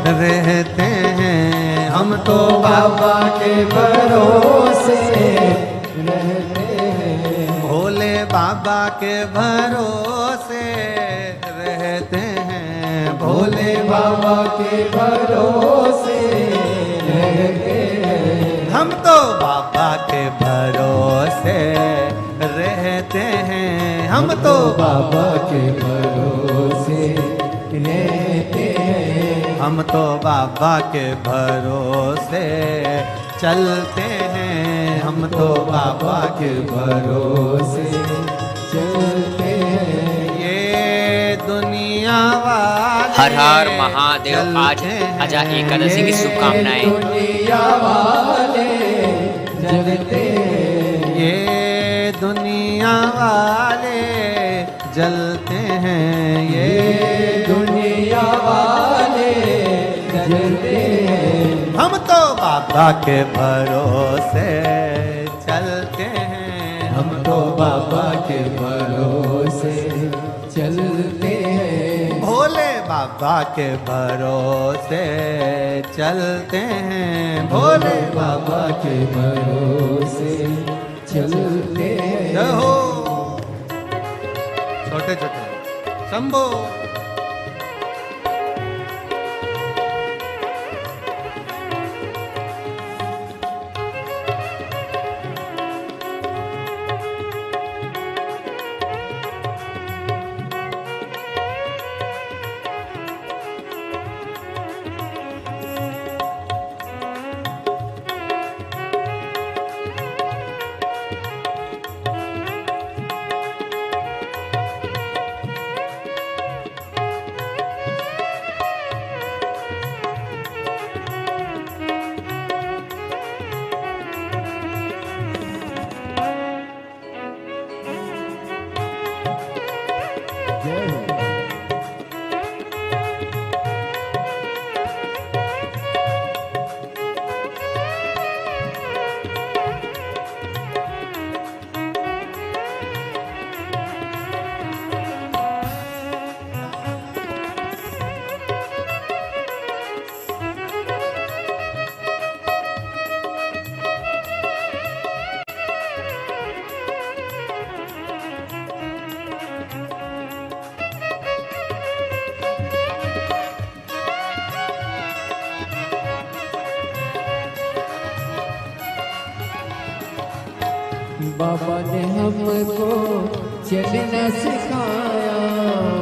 रहते हैं। हम हम तो बाबा के भरोसे रहते हैं। भोले बाबा के भरोसे रहते हैं। भोले बाबा के भरोसे रहते हैं। हम तो बाबा के भरोसे रहते हैं। हम तो बाबा के भरोसे रहते हैं। हम तो बाबा के भरोसे चलते हैं। हम तो बाबा के भरोसे चलते हैं। ये दुनिया वाले हर हर महादेव। आज अजा एकादशी की शुभकामनाएं। दुनिया वाले जलते हैं। ये दुनिया वाले जलते हैं। ये दुनिया वाले जलते हैं। हम तो बाबा के भरोसे चलते हैं। हम तो बाबा के भरोसे चलते हैं। भोले बाबा के भरोसे चलते हैं। भोले बाबा के भरोसे चलते हैं। जय हो छोटे छोटे शंभो। जय हो। बाबा ने हमको चलना सिखाया।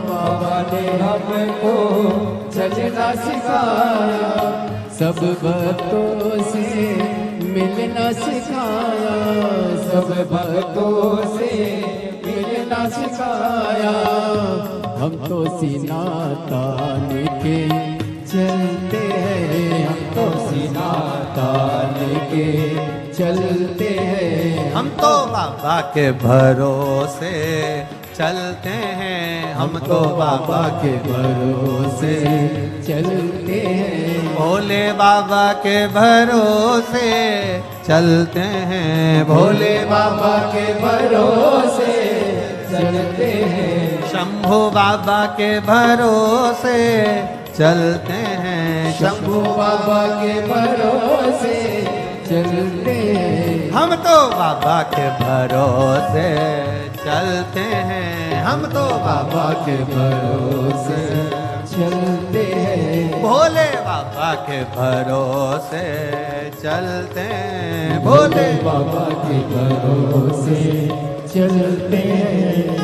बाबा ने हमको चलना सिखाया। सब भक्तों से मिलना सिखाया। सब भक्तों से मिलना सिखाया। हम तो सीना तान के चलते हैं। हम तो सीना तान के चलते हैं। हम तो बाबा के भरोसे चलते हैं। हम तो बाबा के भरोसे चलते हैं। भोले बाबा के भरोसे चलते हैं। भोले बाबा के भरोसे चलते हैं। शंभु बाबा के भरोसे चलते हैं। शंभू बाबा के भरोसे चलते हैं। हम तो बाबा के भरोसे चलते हैं। हम तो बाबा के भरोसे चलते हैं। भोले बाबा के भरोसे चलते हैं। भोले बाबा के भरोसे चलते हैं।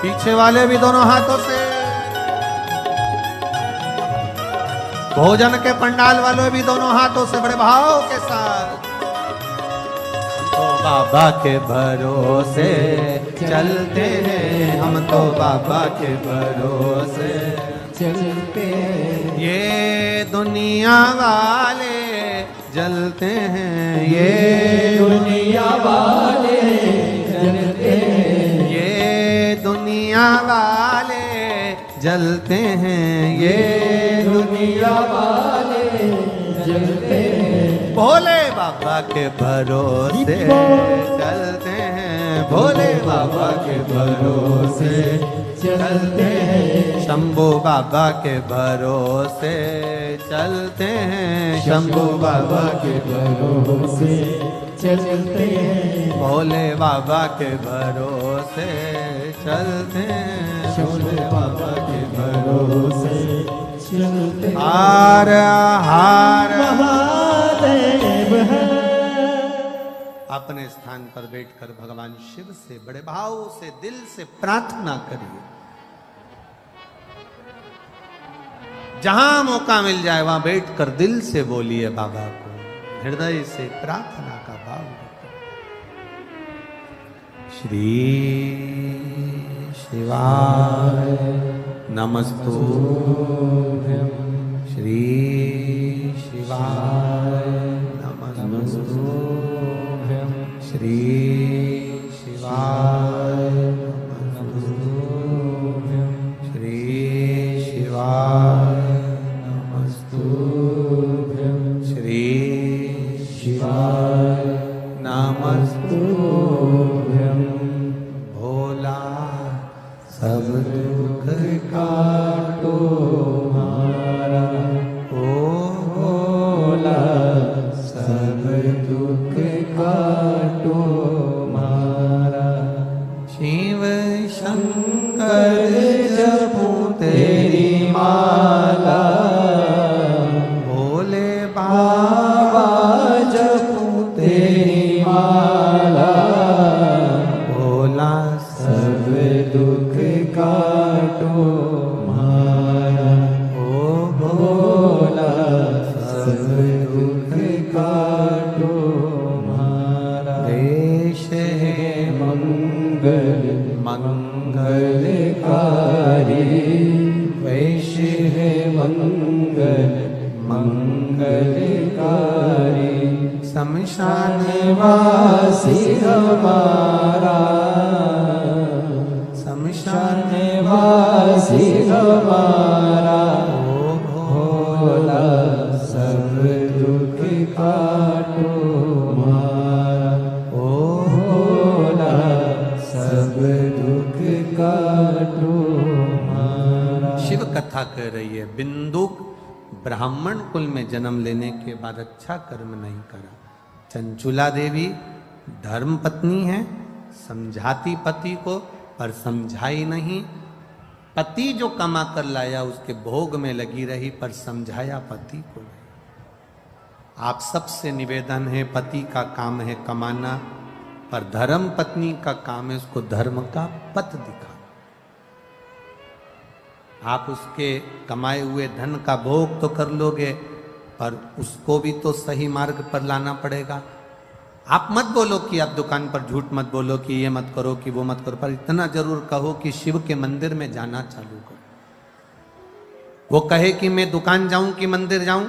पीछे वाले भी दोनों हाथों से, भोजन के पंडाल वाले भी दोनों हाथों से बड़े भाव के साथ। तो बाबा के भरोसे चलते हैं, हम तो बाबा के भरोसे चलते हैं। ये दुनिया वाले जलते हैं, ये दुनिया वाले जलते हैं, ये दुनिया वाले जलते हैं, ये दुनिया वाले जलते हैं। भोले बाबा के भरोसे चलते हैं, भोले बाबा के भरोसे चलते हैं। शंभू बाबा के भरोसे चलते हैं, शंभू बाबा के भरोसे चलते हैं। भोले बाबा के भरोसे चलते हैं, शंभू बाबा के भरोसे चलते हैं। हार हार महादेव है। अपने स्थान पर बैठकर भगवान शिव से बड़े भाव से दिल से प्रार्थना करिए। जहां मौका मिल जाए वहां बैठकर दिल से बोलिए बाबा को, हृदय से प्रार्थना का भाव रखो। श्री शिवाय नमस्तुभ्यं, श्री शिवाय नमस्तुभ्यं, श्री शिवाय नमस्तुभ्यं, श्री शिवाय नमस्तुभ्यं, श्री शिवाय नमस्तुभ्यं। भोला सब दुख काटो हमारा, ओ भोला सब दुख काटो हमारा। शिव शंकर जपो तेरी माला, भोले बाबा जपो तेरी माला। भोला सब दुख काटो हमारा, ओ भोला सब दुख काटो हमारा। देश है मंगल मंगलकारी, वैश्य है मंगल मंगलकारी। शमशान वासी हमारा, शमशान वासी हमारा। ओ भोला सब दुख काटो हमारा, ओ भोला सब दुख काटो हमारा। शिव कथा कह रही है, बिंदुक ब्राह्मण कुल में जन्म लेने के बाद अच्छा कर्म नहीं करा। चंचुला देवी धर्म पत्नी है, समझाती पति को पर समझाई नहीं। पति जो कमा कर लाया उसके भोग में लगी रही पर समझाया पति को नहीं। आप सबसे निवेदन है, पति का काम है कमाना, पर धर्म पत्नी का काम है उसको धर्म का पथ दिखाना। आप उसके कमाए हुए धन का भोग तो कर लोगे पर उसको भी तो सही मार्ग पर लाना पड़ेगा। आप मत बोलो कि आप दुकान पर झूठ मत बोलो कि ये मत करो कि वो मत करो, पर इतना जरूर कहो कि शिव के मंदिर में जाना चालू करो। वो कहे कि मैं दुकान जाऊं कि मंदिर जाऊं,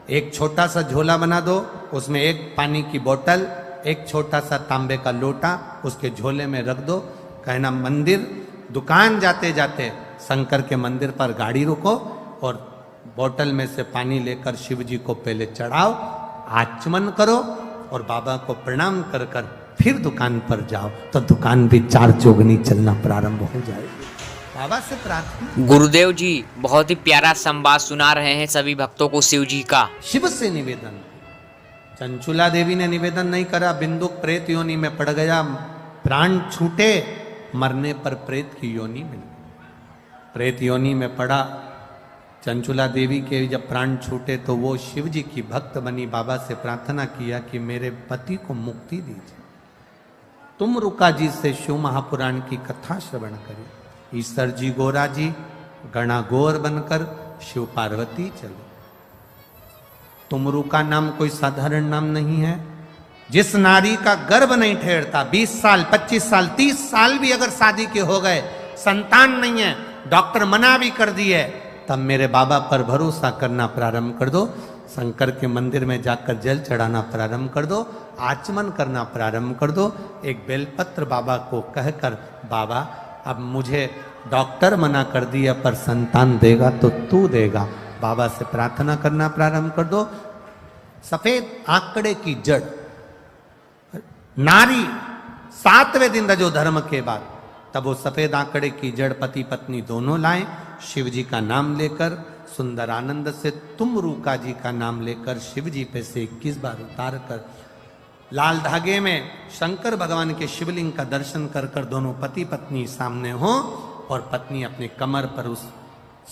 एक छोटा सा झोला बना दो, उसमें एक पानी की बोतल, एक छोटा सा तांबे का लोटा उसके झोले में रख दो। कहना मंदिर दुकान जाते जाते शंकर के मंदिर पर गाड़ी रुको और बोतल में से पानी लेकर शिव जी को पहले चढ़ाओ, आचमन करो और बाबा को प्रणाम कर कर फिर दुकान पर जाओ, तो दुकान भी चार चौगनी चलना प्रारंभ हो जाएगी। बाबा से प्रार्थना। गुरुदेव जी बहुत ही प्यारा संवाद सुना रहे हैं सभी भक्तों को शिव जी का। शिव से निवेदन, चंचुला देवी ने निवेदन नहीं करा, बिंदुक प्रेत योनि में पड़ गया, प्राण छूटे, मरने पर प्रेत की योनि मिल गई। प्रेत योनि में पड़ा, चंचुला देवी के जब प्राण छूटे तो वो शिव जी की भक्त बनी, बाबा से प्रार्थना किया कि मेरे पति को मुक्ति दीजिए। तुम रुका जी से शिव महापुराण की कथा श्रवण करी। ईश्वर जी गोरा जी गणा गोर बनकर शिव पार्वती चले। तुमरू का नाम कोई साधारण नाम नहीं है। जिस नारी का गर्भ नहीं ठहरता, 20 साल 25 साल 30 साल भी अगर शादी के हो गए, संतान नहीं है, डॉक्टर मना भी कर दिए, तब मेरे बाबा पर भरोसा करना प्रारंभ कर दो। शंकर के मंदिर में जाकर जल चढ़ाना प्रारंभ कर दो, आचमन करना प्रारंभ कर दो। एक बेलपत्र बाबा को कहकर, बाबा अब मुझे डॉक्टर मना कर दिया पर संतान देगा तो तू देगा, बाबा से प्रार्थना करना प्रारंभ कर दो। सफेद आंकड़े की जड़ नारी 7वें दिन रजो धर्म के बाद, तब वो सफेद आंकड़े की जड़ पति पत्नी दोनों लाएं, शिव जी का नाम लेकर सुंदर आनंद से तुम रूका जी का नाम लेकर शिव जी पे से 21 बार उतार कर लाल धागे में शंकर भगवान के शिवलिंग का दर्शन कर कर दोनों पति पत्नी सामने हो और पत्नी अपने कमर पर उस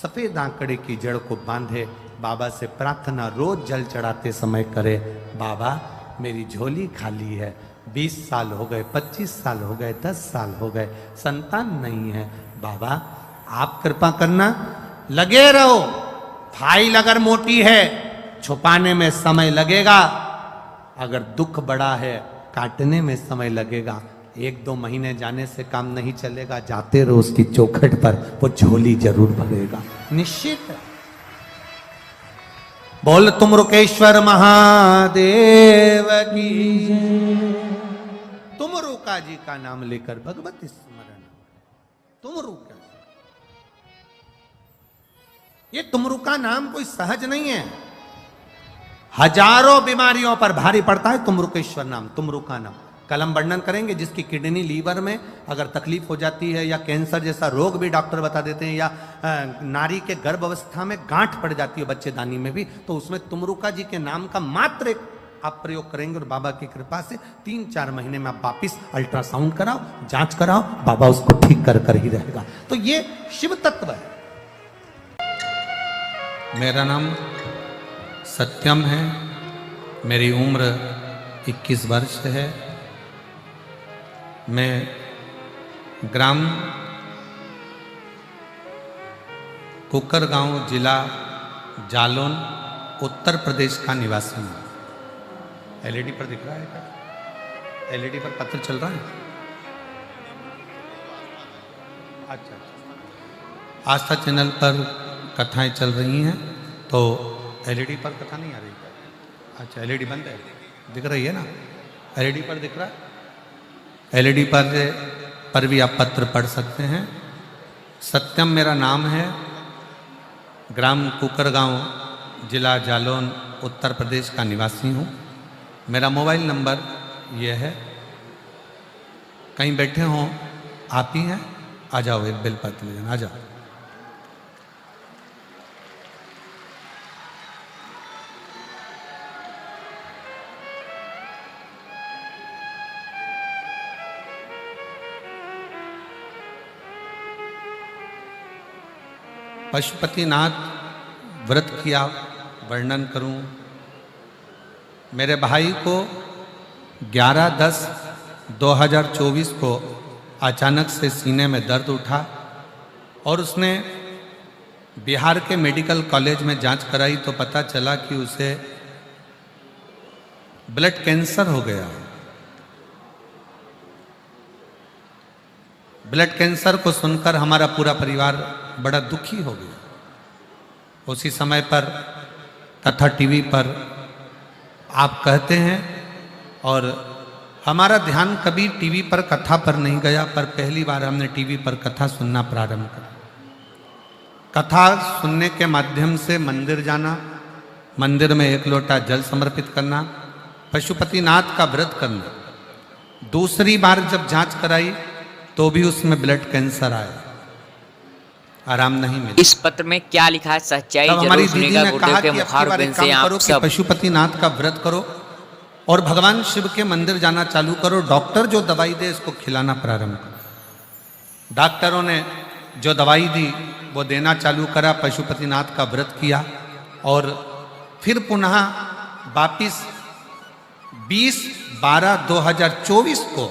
सफेद आंकड़े की जड़ को बांधे। बाबा से प्रार्थना रोज जल चढ़ाते समय करे, बाबा मेरी झोली खाली है, 20 साल हो गए, 25 साल हो गए, 10 साल हो गए, संतान नहीं है, बाबा आप कृपा करना। लगे रहो, फाइल अगर मोटी है छुपाने में समय लगेगा, अगर दुख बड़ा है काटने में समय लगेगा। 1-2 महीने जाने से काम नहीं चलेगा, जाते रहो उसकी चौखट पर, वो झोली जरूर भरेगा, निश्चित है। बोल तुम रुकेश्वर महादेव की, तुम रुका जी का नाम लेकर भगवत स्मरण, तुम रुका। ये तुमरू का नाम कोई सहज नहीं है, हजारों बीमारियों पर भारी पड़ता है तुमरुकेश्वर नाम, तुमरू का नाम। कल हम वर्णन करेंगे जिसकी किडनी लीवर में अगर तकलीफ हो जाती है या कैंसर जैसा रोग भी डॉक्टर बता देते हैं, या नारी के गर्भ अवस्था में गांठ पड़ जाती है बच्चेदानी में भी, तो उसमें तुमरुका जी के नाम का मात्र एक आप प्रयोग करेंगे और बाबा की कृपा से 3-4 महीने में आप वापिस अल्ट्रासाउंड कराओ, जांच कराओ, बाबा उसको ठीक कर कर ही रहेगा। तो ये शिव तत्व है। मेरा नाम सत्यम है, मेरी उम्र 21 वर्ष है। मैं ग्राम कुकर गांव, जिला जालौन, उत्तर प्रदेश का निवासी हूँ। एलईडी पर दिख रहा है क्या? एलईडी पर पत्र चल रहा है? अच्छा, आस्था चैनल पर कथाएं चल रही हैं, तो एलईडी पर कथा नहीं आ रही? अच्छा, एलईडी बंद है, दिख रही है ना? एलईडी पर दिख रहा है? एलईडी पर भी आप पत्र पढ़ सकते हैं। सत्यम मेरा नाम है, ग्राम कुकरगांव, जिला जालौन, उत्तर प्रदेश का निवासी हूँ। मेरा मोबाइल नंबर ये है। कहीं बैठे हों आप ही हैं, आ जाओ, एक बेलपत्र ले जाना, आ जाओ। पशुपतिनाथ व्रत किया वर्णन करूं। मेरे भाई को 11/10/2024 को अचानक से सीने में दर्द उठा और उसने बिहार के मेडिकल कॉलेज में जांच कराई तो पता चला कि उसे ब्लड कैंसर हो गया। ब्लड कैंसर को सुनकर हमारा पूरा परिवार बड़ा दुखी हो गया। उसी समय पर कथा टीवी पर आप कहते हैं और हमारा ध्यान कभी टीवी पर कथा पर नहीं गया, पर पहली बार हमने टीवी पर कथा सुनना प्रारंभ किया। कथा सुनने के माध्यम से मंदिर जाना, मंदिर में 1 लोटा जल समर्पित करना, पशुपतिनाथ का व्रत करना। दूसरी बार जब जांच कराई तो भी उसमें ब्लड कैंसर आया, आराम नहीं मिला। इस पत्र में क्या लिखा है सच्चाई जरूर सुनिएगा। गुरुदेव के मुखारबिंद से आप सब पशुपतिनाथ का व्रत करो और भगवान शिव के मंदिर जाना चालू करो। डॉक्टर जो दवाई दे इसको खिलाना प्रारंभ करो। डॉक्टरों ने जो दवाई दी वो देना चालू करा, पशुपतिनाथ का व्रत किया और फिर पुनः वापिस 20/12/2024 को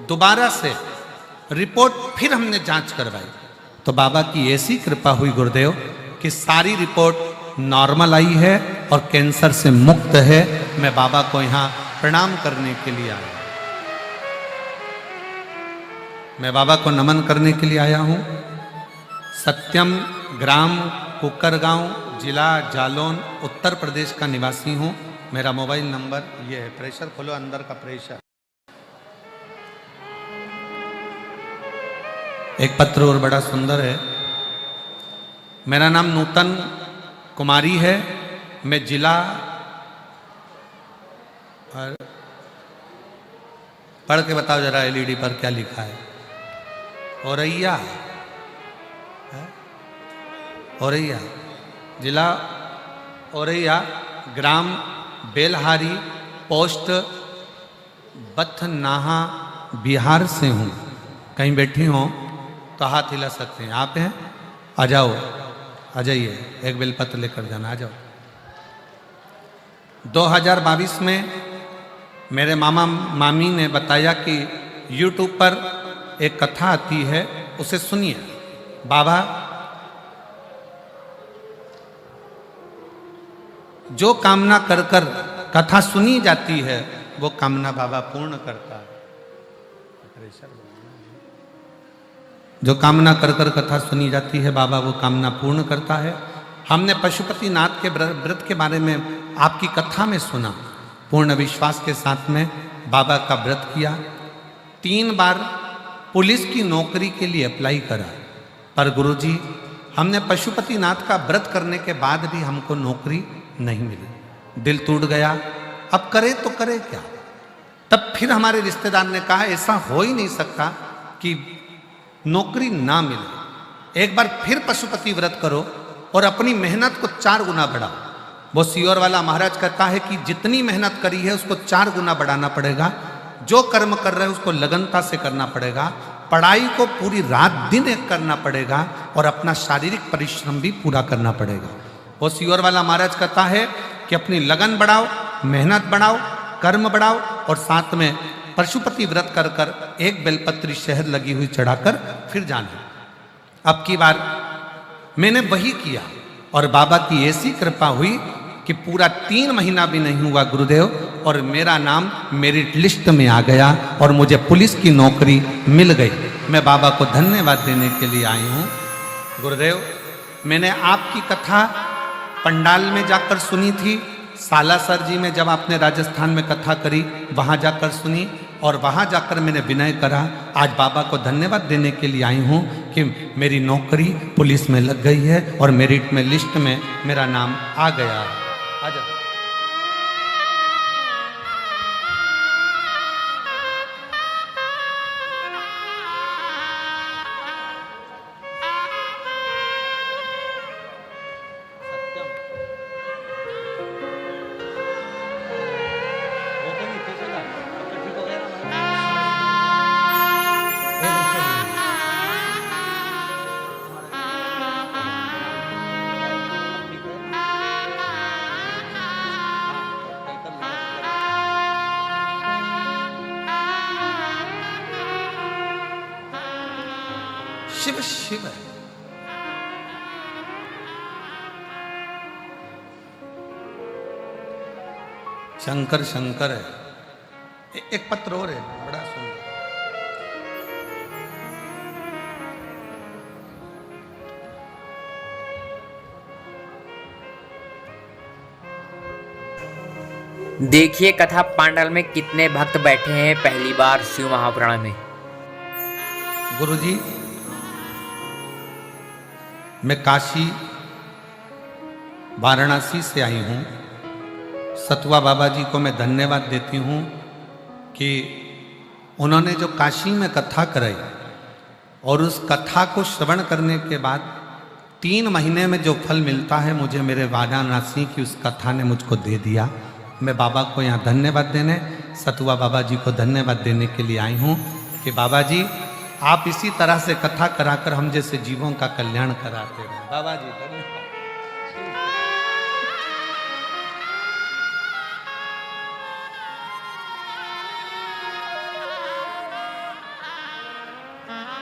दोबारा से रिपोर्ट फिर हमने जांच करवाई तो बाबा की ऐसी कृपा हुई गुरुदेव कि सारी रिपोर्ट नॉर्मल आई है और कैंसर से मुक्त है। मैं बाबा को यहाँ प्रणाम करने के लिए आया, मैं बाबा को नमन करने के लिए आया हूँ। सत्यम ग्राम कुकरगांव, जिला जालौन, उत्तर प्रदेश का निवासी हूँ। मेरा मोबाइल नंबर ये है। प्रेशर खोलो, अंदर का प्रेशर। एक पत्र और बड़ा सुंदर है। मेरा नाम नूतन कुमारी है। मैं जिला और पढ़ के बताओ जरा एलईडी पर क्या लिखा है। औरैया, औरैया, जिला औरैया, ग्राम बेलहारी, पोस्ट बथनाहा, बिहार से हूँ। कहीं बैठी हो तो हाथ हिला सकते हैं। आप हैं? आ जाओ, आ जाइए, एक बेलपत्र लेकर जाना। आ जाओ। 2022 में मेरे मामा मामी ने बताया कि YouTube पर एक कथा आती है, उसे सुनिए। बाबा जो कामना कर कर कथा सुनी जाती है वो कामना बाबा पूर्ण करता है। जो कामना कर कर कथा सुनी जाती है बाबा वो कामना पूर्ण करता है। हमने पशुपति नाथ के व्रत के बारे में आपकी कथा में सुना। पूर्ण विश्वास के साथ में बाबा का व्रत किया। 3 बार पुलिस की नौकरी के लिए अप्लाई करा, पर गुरुजी हमने पशुपति नाथ का व्रत करने के बाद भी हमको नौकरी नहीं मिली। दिल टूट गया। अब करे तो करे क्या। तब फिर हमारे रिश्तेदार ने कहा ऐसा हो ही नहीं सकता कि नौकरी ना मिले। एक बार फिर पशुपति व्रत करो और अपनी मेहनत को 4 गुना बढ़ाओ। वो सियोर वाला महाराज कहता है कि जितनी मेहनत करी है उसको 4 गुना बढ़ाना पड़ेगा। जो कर्म कर रहे हैं उसको लगनता से करना पड़ेगा। पढ़ाई को पूरी रात दिन एक करना पड़ेगा और अपना शारीरिक परिश्रम भी पूरा करना पड़ेगा। वो सियोर वाला महाराज कहता है कि अपनी लगन बढ़ाओ, मेहनत बढ़ाओ, कर्म बढ़ाओ और साथ में पशुपति व्रत कर कर एक बेलपत्री शहद लगी हुई चढ़ाकर फिर जाना। अब की बार मैंने वही किया और बाबा की ऐसी कृपा हुई कि पूरा 3 महीना भी नहीं हुआ गुरुदेव और मेरा नाम मेरिट लिस्ट में आ गया और मुझे पुलिस की नौकरी मिल गई। मैं बाबा को धन्यवाद देने के लिए आई हूँ। गुरुदेव, मैंने आपकी कथा पंडाल में जाकर सुनी थी। सालासर जी में जब आपने राजस्थान में कथा करी वहाँ जाकर सुनी और वहाँ जाकर मैंने विनय करा। आज बाबा को धन्यवाद देने के लिए आई हूँ कि मेरी नौकरी पुलिस में लग गई है और मेरिट में लिस्ट में मेरा नाम आ गया है। आ जाओ। शिव शिव है। शंकर शंकर है। एक पत्र और है बड़ा सुंदर। देखिए कथा पांडाल में कितने भक्त बैठे हैं पहली बार शिव महापुराण में। गुरुजी, मैं काशी वाराणसी से आई हूँ। सतुआ बाबा जी को मैं धन्यवाद देती हूँ कि उन्होंने जो काशी में कथा कराई और उस कथा को श्रवण करने के बाद 3 महीने में जो फल मिलता है मुझे मेरे वाराणसी की उस कथा ने मुझको दे दिया। मैं बाबा को यहाँ धन्यवाद देने, सतुआ बाबा जी को धन्यवाद देने के लिए आई हूँ कि बाबा जी आप इसी तरह से कथा कराकर हम जैसे जीवों का कल्याण कराते हैं। बाबा जी धन्यवाद।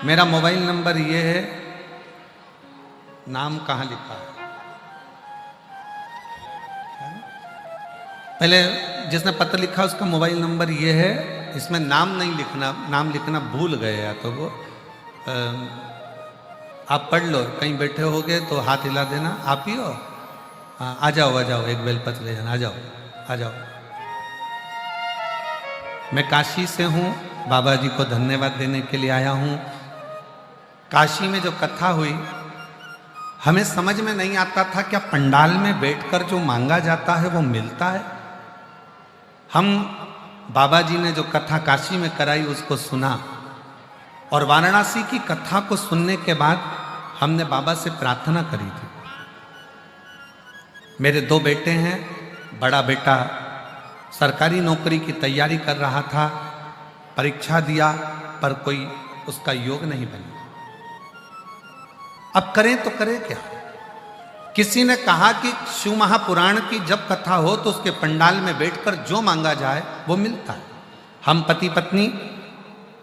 मेरा मोबाइल नंबर ये है, नाम कहाँ लिखा है? पहले जिसने पत्र लिखा उसका मोबाइल नंबर ये है, इसमें नाम नहीं लिखना, नाम लिखना भूल गए या तो वो आप पढ़ लो, कहीं बैठे होगे तो हाथ हिला देना। आप ही हो? हाँ, आ जाओ, एक बेलपत्र ले जाना, आ जाओ। मैं काशी से हूँ, बाबा जी को धन्यवाद देने के लिए आया हूँ। काशी में जो कथा हुई, हमें समझ में नहीं आता था क्या पंडाल में बैठकर जो मांगा जाता है वो मिलता है। हम बाबा जी ने जो कथा काशी में कराई उसको सुना, और वाराणसी की कथा को सुनने के बाद हमने बाबा से प्रार्थना करी थी। मेरे 2 बेटे हैं, बड़ा बेटा सरकारी नौकरी की तैयारी कर रहा था, परीक्षा दिया पर कोई उसका योग नहीं बना। अब करें तो करें क्या? किसी ने कहा कि शिव महापुराण की जब कथा हो तो उसके पंडाल में बैठकर जो मांगा जाए वो मिलता है। हम पति पत्नी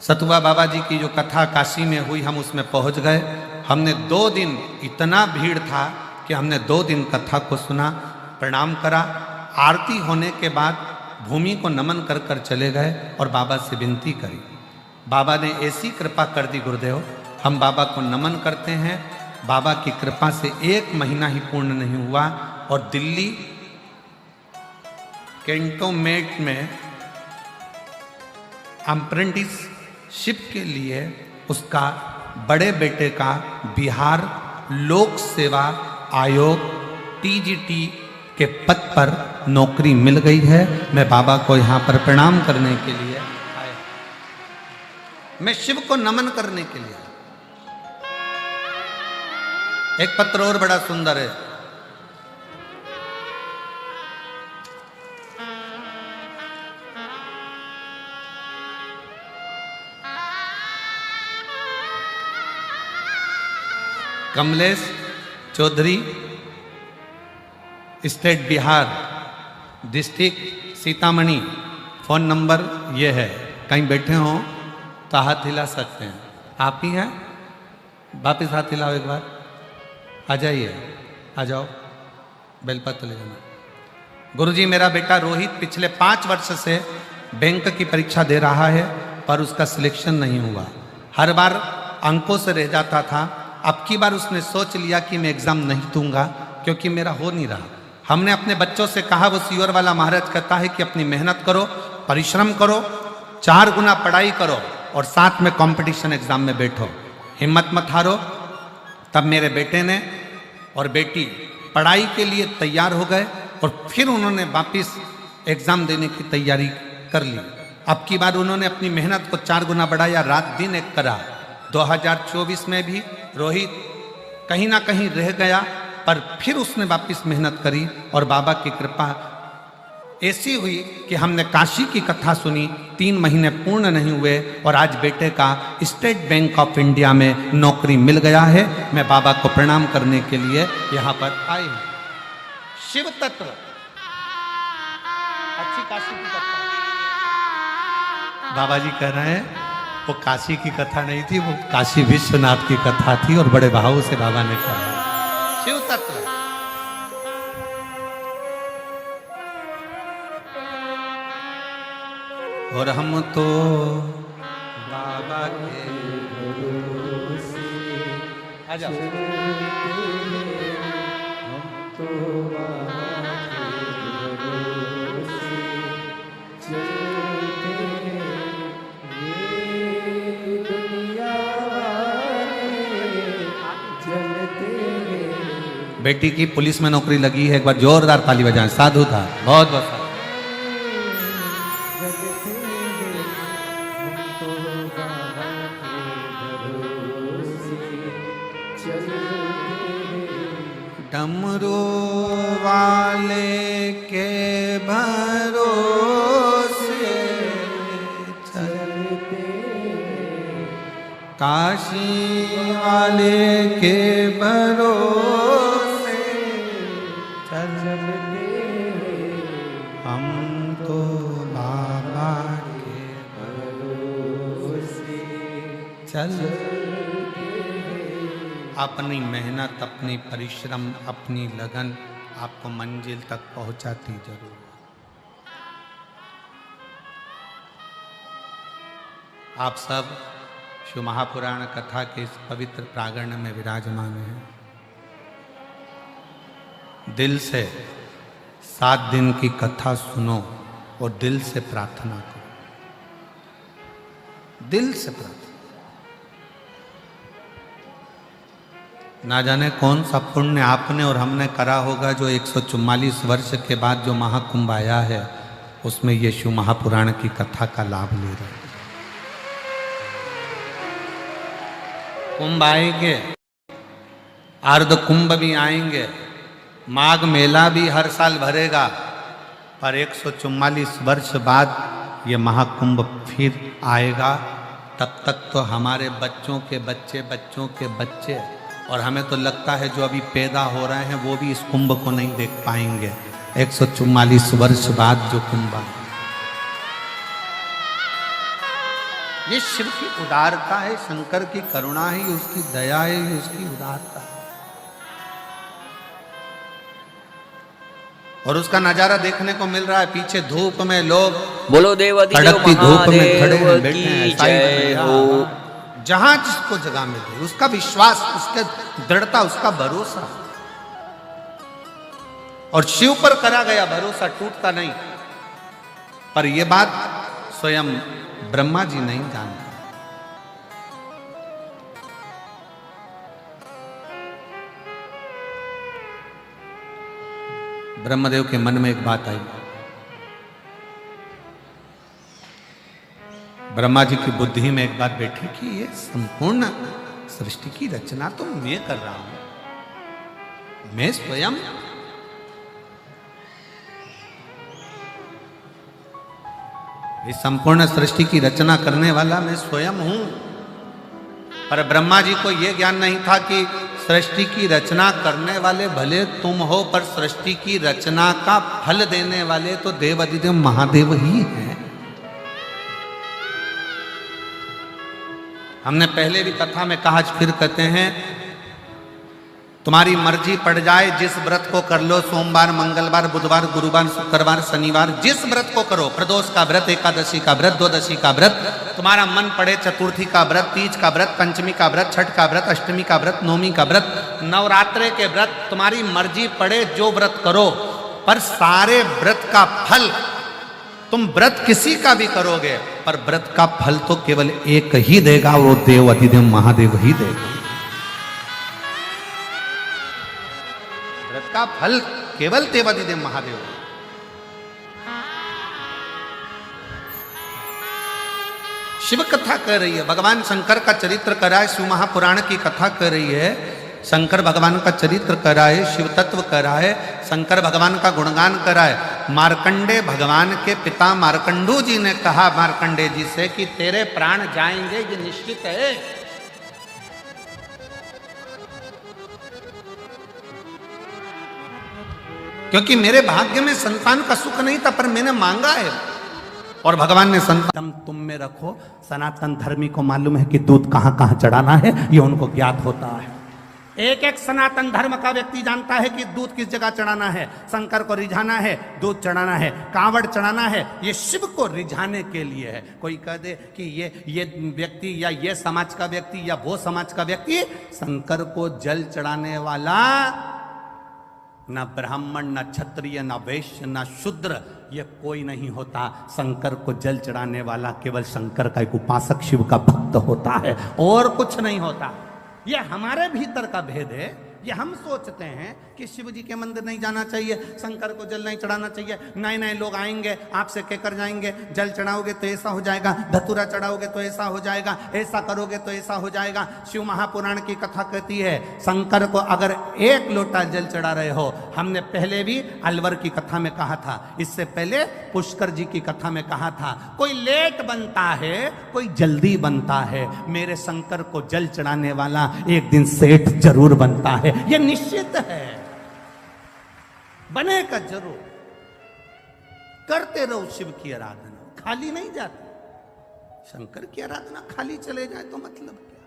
सतुआ बाबा जी की जो कथा काशी में हुई, हम उसमें पहुंच गए। हमने 2 दिन, इतना भीड़ था कि हमने 2 दिन कथा को सुना, प्रणाम करा। आरती होने के बाद भूमि को नमन कर कर चले गए और बाबा से विनती करी। बाबा ने ऐसी कृपा कर दी गुरुदेव, हम बाबा को नमन करते हैं। बाबा की कृपा से 1 महीना ही पूर्ण नहीं हुआ और दिल्ली कैंटोनमेंट में अप्रेंटिसशिप के लिए उसका बड़े बेटे का बिहार लोक सेवा आयोग TGT के पद पर नौकरी मिल गई है। मैं बाबा को यहाँ पर प्रणाम करने के लिए आया, मैं शिव को नमन करने के लिए। एक पत्र और बड़ा सुंदर है। Kamlesh Chaudhary, state Bihar, district Sitamarhi, phone number ये है। कहीं बैठे हो तो हाथ हिला सकते हैं। आप ही हैं? वापिस हाथ हिलाओ एक बार। आ जाइए, आ जाओ, बेलपत्र ले जाना। गुरुजी, मेरा बेटा रोहित पिछले 5 वर्ष से बैंक की परीक्षा दे रहा है पर उसका सिलेक्शन नहीं हुआ। हर बार अंकों से रह जाता था। अब की बार उसने सोच लिया कि मैं एग्ज़ाम नहीं दूंगा क्योंकि मेरा हो नहीं रहा। हमने अपने बच्चों से कहा, वो सीवर वाला महाराज कहता है कि अपनी मेहनत करो, परिश्रम करो, 4 गुना पढ़ाई करो और साथ में कंपटीशन एग्ज़ाम में बैठो, हिम्मत मत हारो। तब मेरे बेटे ने और बेटी पढ़ाई के लिए तैयार हो गए और फिर उन्होंने वापस एग्ज़ाम देने की तैयारी कर ली। अब की बार उन्होंने अपनी मेहनत को 4 गुना बढ़ाया, रात दिन एक करा। 2024 में भी रोहित कहीं ना कहीं रह गया पर फिर उसने वापस मेहनत करी और बाबा की कृपा ऐसी हुई कि हमने काशी की कथा सुनी। 3 महीने पूर्ण नहीं हुए और आज बेटे का स्टेट बैंक ऑफ इंडिया में नौकरी मिल गया है। मैं बाबा को प्रणाम करने के लिए यहाँ पर आई हूँ। शिव तत्व, अच्छी काशी की कथा। बाबा जी कह रहे हैं वो काशी की कथा नहीं थी, वो काशी विश्वनाथ की कथा थी और बड़े भाव से बाबा ने कहा। शिव तत्व और हम तो बाबा के भरोसे। आ जाओ। हम तो बाबा के भरोसे चलते ये दुनिया वाले चलते। बेटी की पुलिस में नौकरी लगी है, एक बार जोरदार ताली बजाएं। साधु था, बहुत बहुत। डमरू वाले के भरोसे चलते, काशी वाले के भरोसे चलते, हम तो बाबा के भरोसे चल अपनी मेहनत, अपनी परिश्रम, अपनी लगन आपको मंजिल तक पहुंचाती जरूर। आप सब शिव महापुराण कथा के इस पवित्र प्रांगण में विराजमान हैं। दिल से 7 दिन की कथा सुनो और दिल से प्रार्थना करो, दिल से प्रार्थना। ना जाने कौन सा पुण्य आपने और हमने करा होगा जो 144 वर्ष के बाद जो महाकुंभ आया है उसमें ये शिव महापुराण की कथा का लाभ ले रहे हैं। कुंभ आएंगे, अर्ध कुंभ भी आएंगे, माघ मेला भी हर साल भरेगा, पर 144 वर्ष बाद ये महाकुंभ फिर आएगा। तब तक तो हमारे बच्चों के बच्चे, बच्चों के बच्चे, और हमें तो लगता है जो अभी पैदा हो रहे हैं वो भी इस कुंभ को नहीं देख पाएंगे। 144 वर्ष बाद जो कुंभ आए, ये शिव की उदारता है, शंकर की करुणा है, ये उसकी दया है, ये उसकी उदारता है। और उसका नजारा देखने को मिल रहा है। पीछे धूप में लोग बोलो देवाधिदेव कड़कती धूप में खड़े हैं, बैठे की हैं। जय हो। जहां जिसको जगह मिले उसका विश्वास, उसके दृढ़ता, उसका भरोसा, और शिव पर करा गया भरोसा टूटता नहीं। पर यह बात स्वयं ब्रह्मा जी नहीं जानते। ब्रह्मदेव के मन में एक बात आई। ब्रह्मा जी की बुद्धि में एक बात बैठी कि ये संपूर्ण सृष्टि की रचना तो मैं कर रहा हूं, मैं स्वयं इस संपूर्ण सृष्टि की रचना करने वाला मैं स्वयं हूं। पर ब्रह्मा जी को यह ज्ञान नहीं था कि सृष्टि की रचना करने वाले भले तुम हो, पर सृष्टि की रचना का फल देने वाले तो देवाधिदेव महादेव ही हैं। हमने पहले भी कथा में कहा, फिर कहते हैं, तुम्हारी मर्जी पड़ जाए जिस व्रत को कर लो, सोमवार, मंगलवार, बुधवार, गुरुवार, शुक्रवार, शनिवार, जिस व्रत को करो, प्रदोष का व्रत, एकादशी का व्रत, द्वादशी का व्रत, तुम्हारा मन पड़े, चतुर्थी का व्रत, तीज का व्रत, पंचमी का व्रत, छठ का व्रत, अष्टमी का व्रत, नवमी का व्रत, नवरात्रे के व्रत, तुम्हारी मर्जी पड़े जो व्रत करो, पर सारे व्रत का फल, तुम व्रत किसी का भी करोगे पर व्रत का फल तो केवल एक ही देगा, वो देव अधिदेव महादेव ही देगा। व्रत का फल केवल देव अधिदेव महादेव। शिव कथा कह रही है, भगवान शंकर का चरित्र कर रहा है, शिव महापुराण की कथा कर रही है। शंकर भगवान का चरित्र कर रहा है, शिव तत्व कर रहा है, शंकर भगवान का गुणगान कर रहा है। मार्कंडे भगवान के पिता मार्कंडू जी ने कहा मार्कंडे जी से कि तेरे प्राण जाएंगे, ये निश्चित है। क्योंकि मेरे भाग्य में संतान का सुख नहीं था, पर मैंने मांगा है और भगवान ने संतान तुम में रखो। सनातन धर्मी को मालूम है कि दूध कहां कहां चढ़ाना है, ये उनको ज्ञात होता है। एक एक सनातन धर्म का व्यक्ति जानता है कि दूध किस जगह चढ़ाना है। शंकर को रिझाना है, दूध चढ़ाना है, कांवड़ चढ़ाना है, ये शिव को रिझाने के लिए है। कोई कह दे कि ये व्यक्ति या ये समाज का व्यक्ति या वो समाज का व्यक्ति, शंकर को जल चढ़ाने वाला न ब्राह्मण, न क्षत्रिय, न वैश्य, न शूद्र, ये कोई नहीं होता। शंकर को जल चढ़ाने वाला केवल शंकर का एक उपासक, शिव का भक्त होता है, और कुछ नहीं होता। ये हमारे भीतर का भेद है। ये हम सोचते हैं कि शिव जी के मंदिर नहीं जाना चाहिए, शंकर को जल नहीं चढ़ाना चाहिए। नए नए लोग आएंगे, आपसे कहकर जाएंगे जल चढ़ाओगे तो ऐसा हो जाएगा, धतूरा चढ़ाओगे तो ऐसा हो जाएगा, ऐसा करोगे तो ऐसा हो जाएगा। शिव महापुराण की कथा कहती है शंकर को अगर एक लोटा जल चढ़ा रहे हो, हमने पहले भी अलवर की कथा में कहा था, इससे पहले पुष्कर जी की कथा में कहा था, कोई लेट बनता है, कोई जल्दी बनता है, मेरे शंकर को जल चढ़ाने वाला एक दिन सेठ जरूर बनता है। यह निश्चित है, बनेगा जरूर। करते रहो शिव की आराधना, खाली नहीं जाती। शंकर की आराधना खाली चले जाए तो मतलब क्या?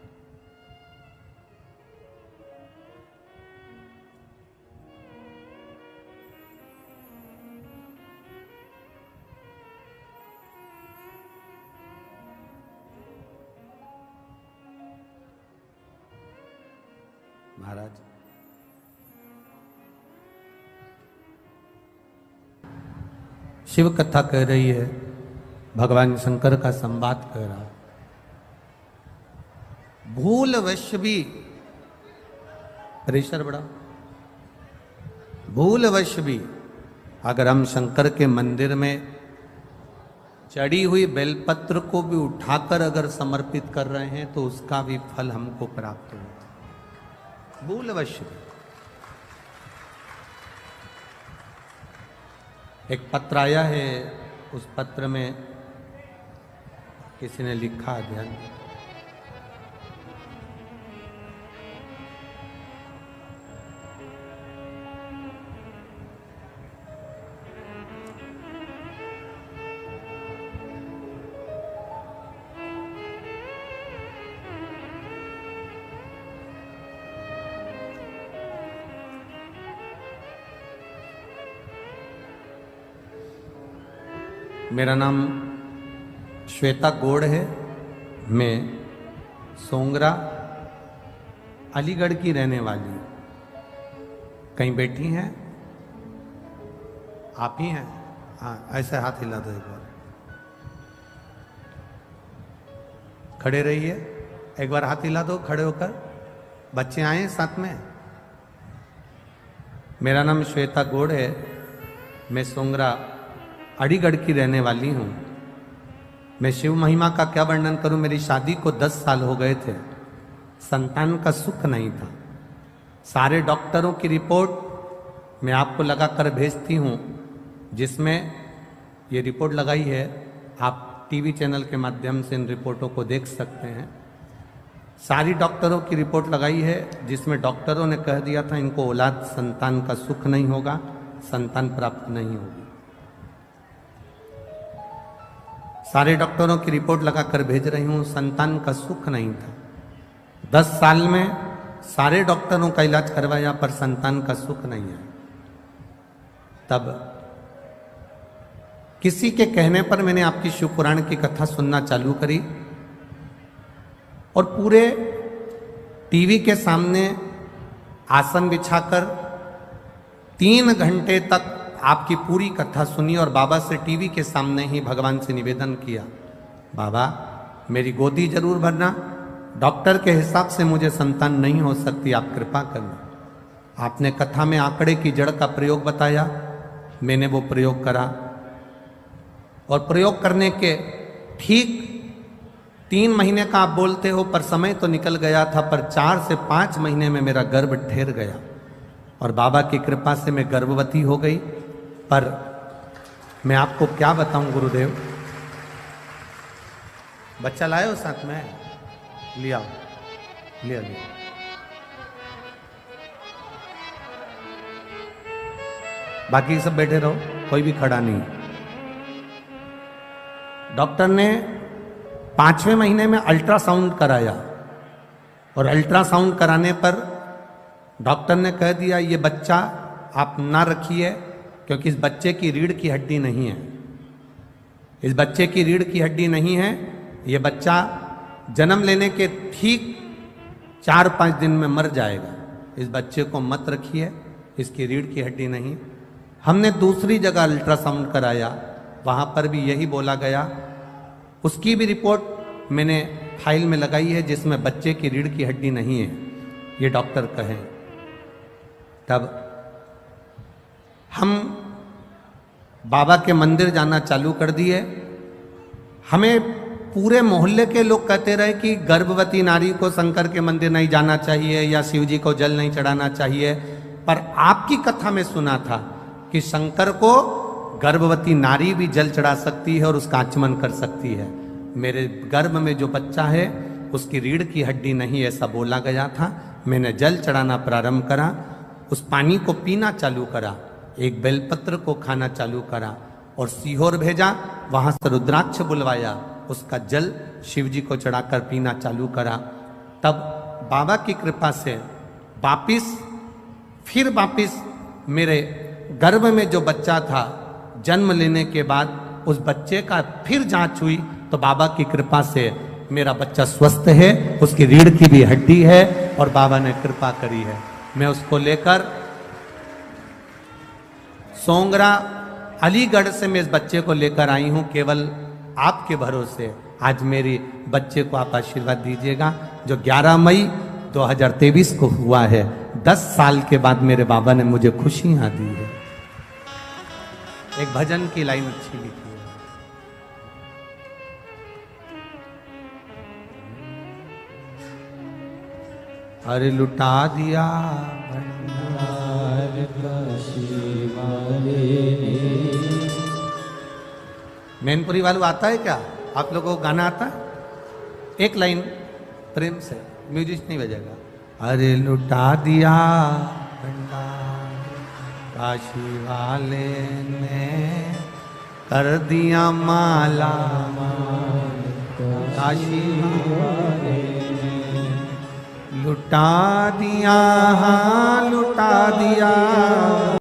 महाराज। शिव कथा कह रही है, भगवान शंकर का संवाद कह रहा, भूलवश भी, प्रेशर बढ़ा, भूलवश भी अगर हम शंकर के मंदिर में चढ़ी हुई बेलपत्र को भी उठाकर अगर समर्पित कर रहे हैं तो उसका भी फल हमको प्राप्त होता, भूलवश भी। एक पत्र आया है, उस पत्र में किसी ने लिखा, ध्यान, मेरा नाम श्वेता गौड़ है, मैं सोंगरा अलीगढ़ की रहने वाली हूँ। कहीं बैठी हैं आप ही हैं? हाँ, ऐसे हाथ हिला दो एक बार, खड़े रहिए, एक बार हाथ हिला दो खड़े होकर, बच्चे आए हैं साथ में। मेरा नाम श्वेता गौड़ है, मैं सोंगरा अलीगढ़ की रहने वाली हूँ। मैं शिव महिमा का क्या वर्णन करूं, मेरी शादी को 10 साल हो गए थे, संतान का सुख नहीं था। सारे डॉक्टरों की रिपोर्ट मैं आपको लगा कर भेजती हूँ, जिसमें ये रिपोर्ट लगाई है, आप टीवी चैनल के माध्यम से इन रिपोर्टों को देख सकते हैं। सारी डॉक्टरों की रिपोर्ट लगाई है, जिसमें डॉक्टरों ने कह दिया था इनको औलाद संतान का सुख नहीं होगा, संतान प्राप्त नहीं होगी। सारे डॉक्टरों की रिपोर्ट लगाकर भेज रही हूँ, संतान का सुख नहीं था। 10 साल में सारे डॉक्टरों का इलाज करवाया पर संतान का सुख नहीं है। तब किसी के कहने पर मैंने आपकी शिव पुराण की कथा सुनना चालू करी और पूरे टीवी के सामने आसन बिछाकर 3 घंटे तक आपकी पूरी कथा सुनी और बाबा से टीवी के सामने ही भगवान से निवेदन किया, बाबा मेरी गोदी जरूर भरना, डॉक्टर के हिसाब से मुझे संतान नहीं हो सकती, आप कृपा करना। आपने कथा में आंकड़े की जड़ का प्रयोग बताया, मैंने वो प्रयोग करा और प्रयोग करने के ठीक 3 महीने का आप बोलते हो पर समय तो निकल गया था, पर 4 से 5 महीने में मेरा गर्भ ठहर गया और बाबा की कृपा से मैं गर्भवती हो गई। पर मैं आपको क्या बताऊं गुरुदेव, बच्चा लाए हो साथ में, लिया लिया लिया, बाकी सब बैठे रहो, कोई भी खड़ा नहीं। डॉक्टर ने 5वें महीने में अल्ट्रासाउंड कराया और अल्ट्रासाउंड कराने पर डॉक्टर ने कह दिया ये बच्चा आप ना रखिए, क्योंकि इस बच्चे की रीढ़ की हड्डी नहीं है, इस बच्चे की रीढ़ की हड्डी नहीं है, ये बच्चा जन्म लेने के ठीक 4-5 दिन में मर जाएगा, इस बच्चे को मत रखिए, इसकी रीढ़ की हड्डी नहीं। हमने दूसरी जगह अल्ट्रासाउंड कराया, वहाँ पर भी यही बोला गया, उसकी भी रिपोर्ट मैंने फाइल में लगाई है जिसमें बच्चे की रीढ़ की हड्डी नहीं है, ये डॉक्टर कहें। तब हम बाबा के मंदिर जाना चालू कर दिए। हमें पूरे मोहल्ले के लोग कहते रहे कि गर्भवती नारी को शंकर के मंदिर नहीं जाना चाहिए या शिव जी को जल नहीं चढ़ाना चाहिए, पर आपकी कथा में सुना था कि शंकर को गर्भवती नारी भी जल चढ़ा सकती है और उसका आचमन कर सकती है। मेरे गर्भ में जो बच्चा है उसकी रीढ़ की हड्डी नहीं, ऐसा बोला गया था। मैंने जल चढ़ाना प्रारंभ करा, उस पानी को पीना चालू करा, एक बेलपत्र को खाना चालू करा और सीहोर भेजा, वहां से रुद्राक्ष बुलवाया, उसका जल शिव जी को चढ़ाकर पीना चालू करा। तब बाबा की कृपा से वापिस मेरे गर्भ में जो बच्चा था, जन्म लेने के बाद उस बच्चे का फिर जांच हुई तो बाबा की कृपा से मेरा बच्चा स्वस्थ है, उसकी रीढ़ की भी हड्डी है और बाबा ने कृपा करी है। मैं उसको लेकर सोंगरा अलीगढ़ से मैं इस बच्चे को लेकर आई हूं केवल आपके भरोसे। आज मेरे बच्चे को आप आशीर्वाद दीजिएगा, जो 11 मई 2023 को हुआ है। 10 साल के बाद मेरे बाबा ने मुझे खुशियां दी है। एक भजन की लाइन अच्छी लिखी है, अरे लुटा दिया भंडार काशी वाले ने। मैनपुरी वालों आता है क्या? आप लोगों को गाना आता है? एक लाइन प्रेम से, म्यूजिक नहीं बजेगा। अरे लुटा दिया भंडार काशी वाले ने, कर दिया माला काशी वाले ने, लुटा दिया, हाँ लुटा दिया।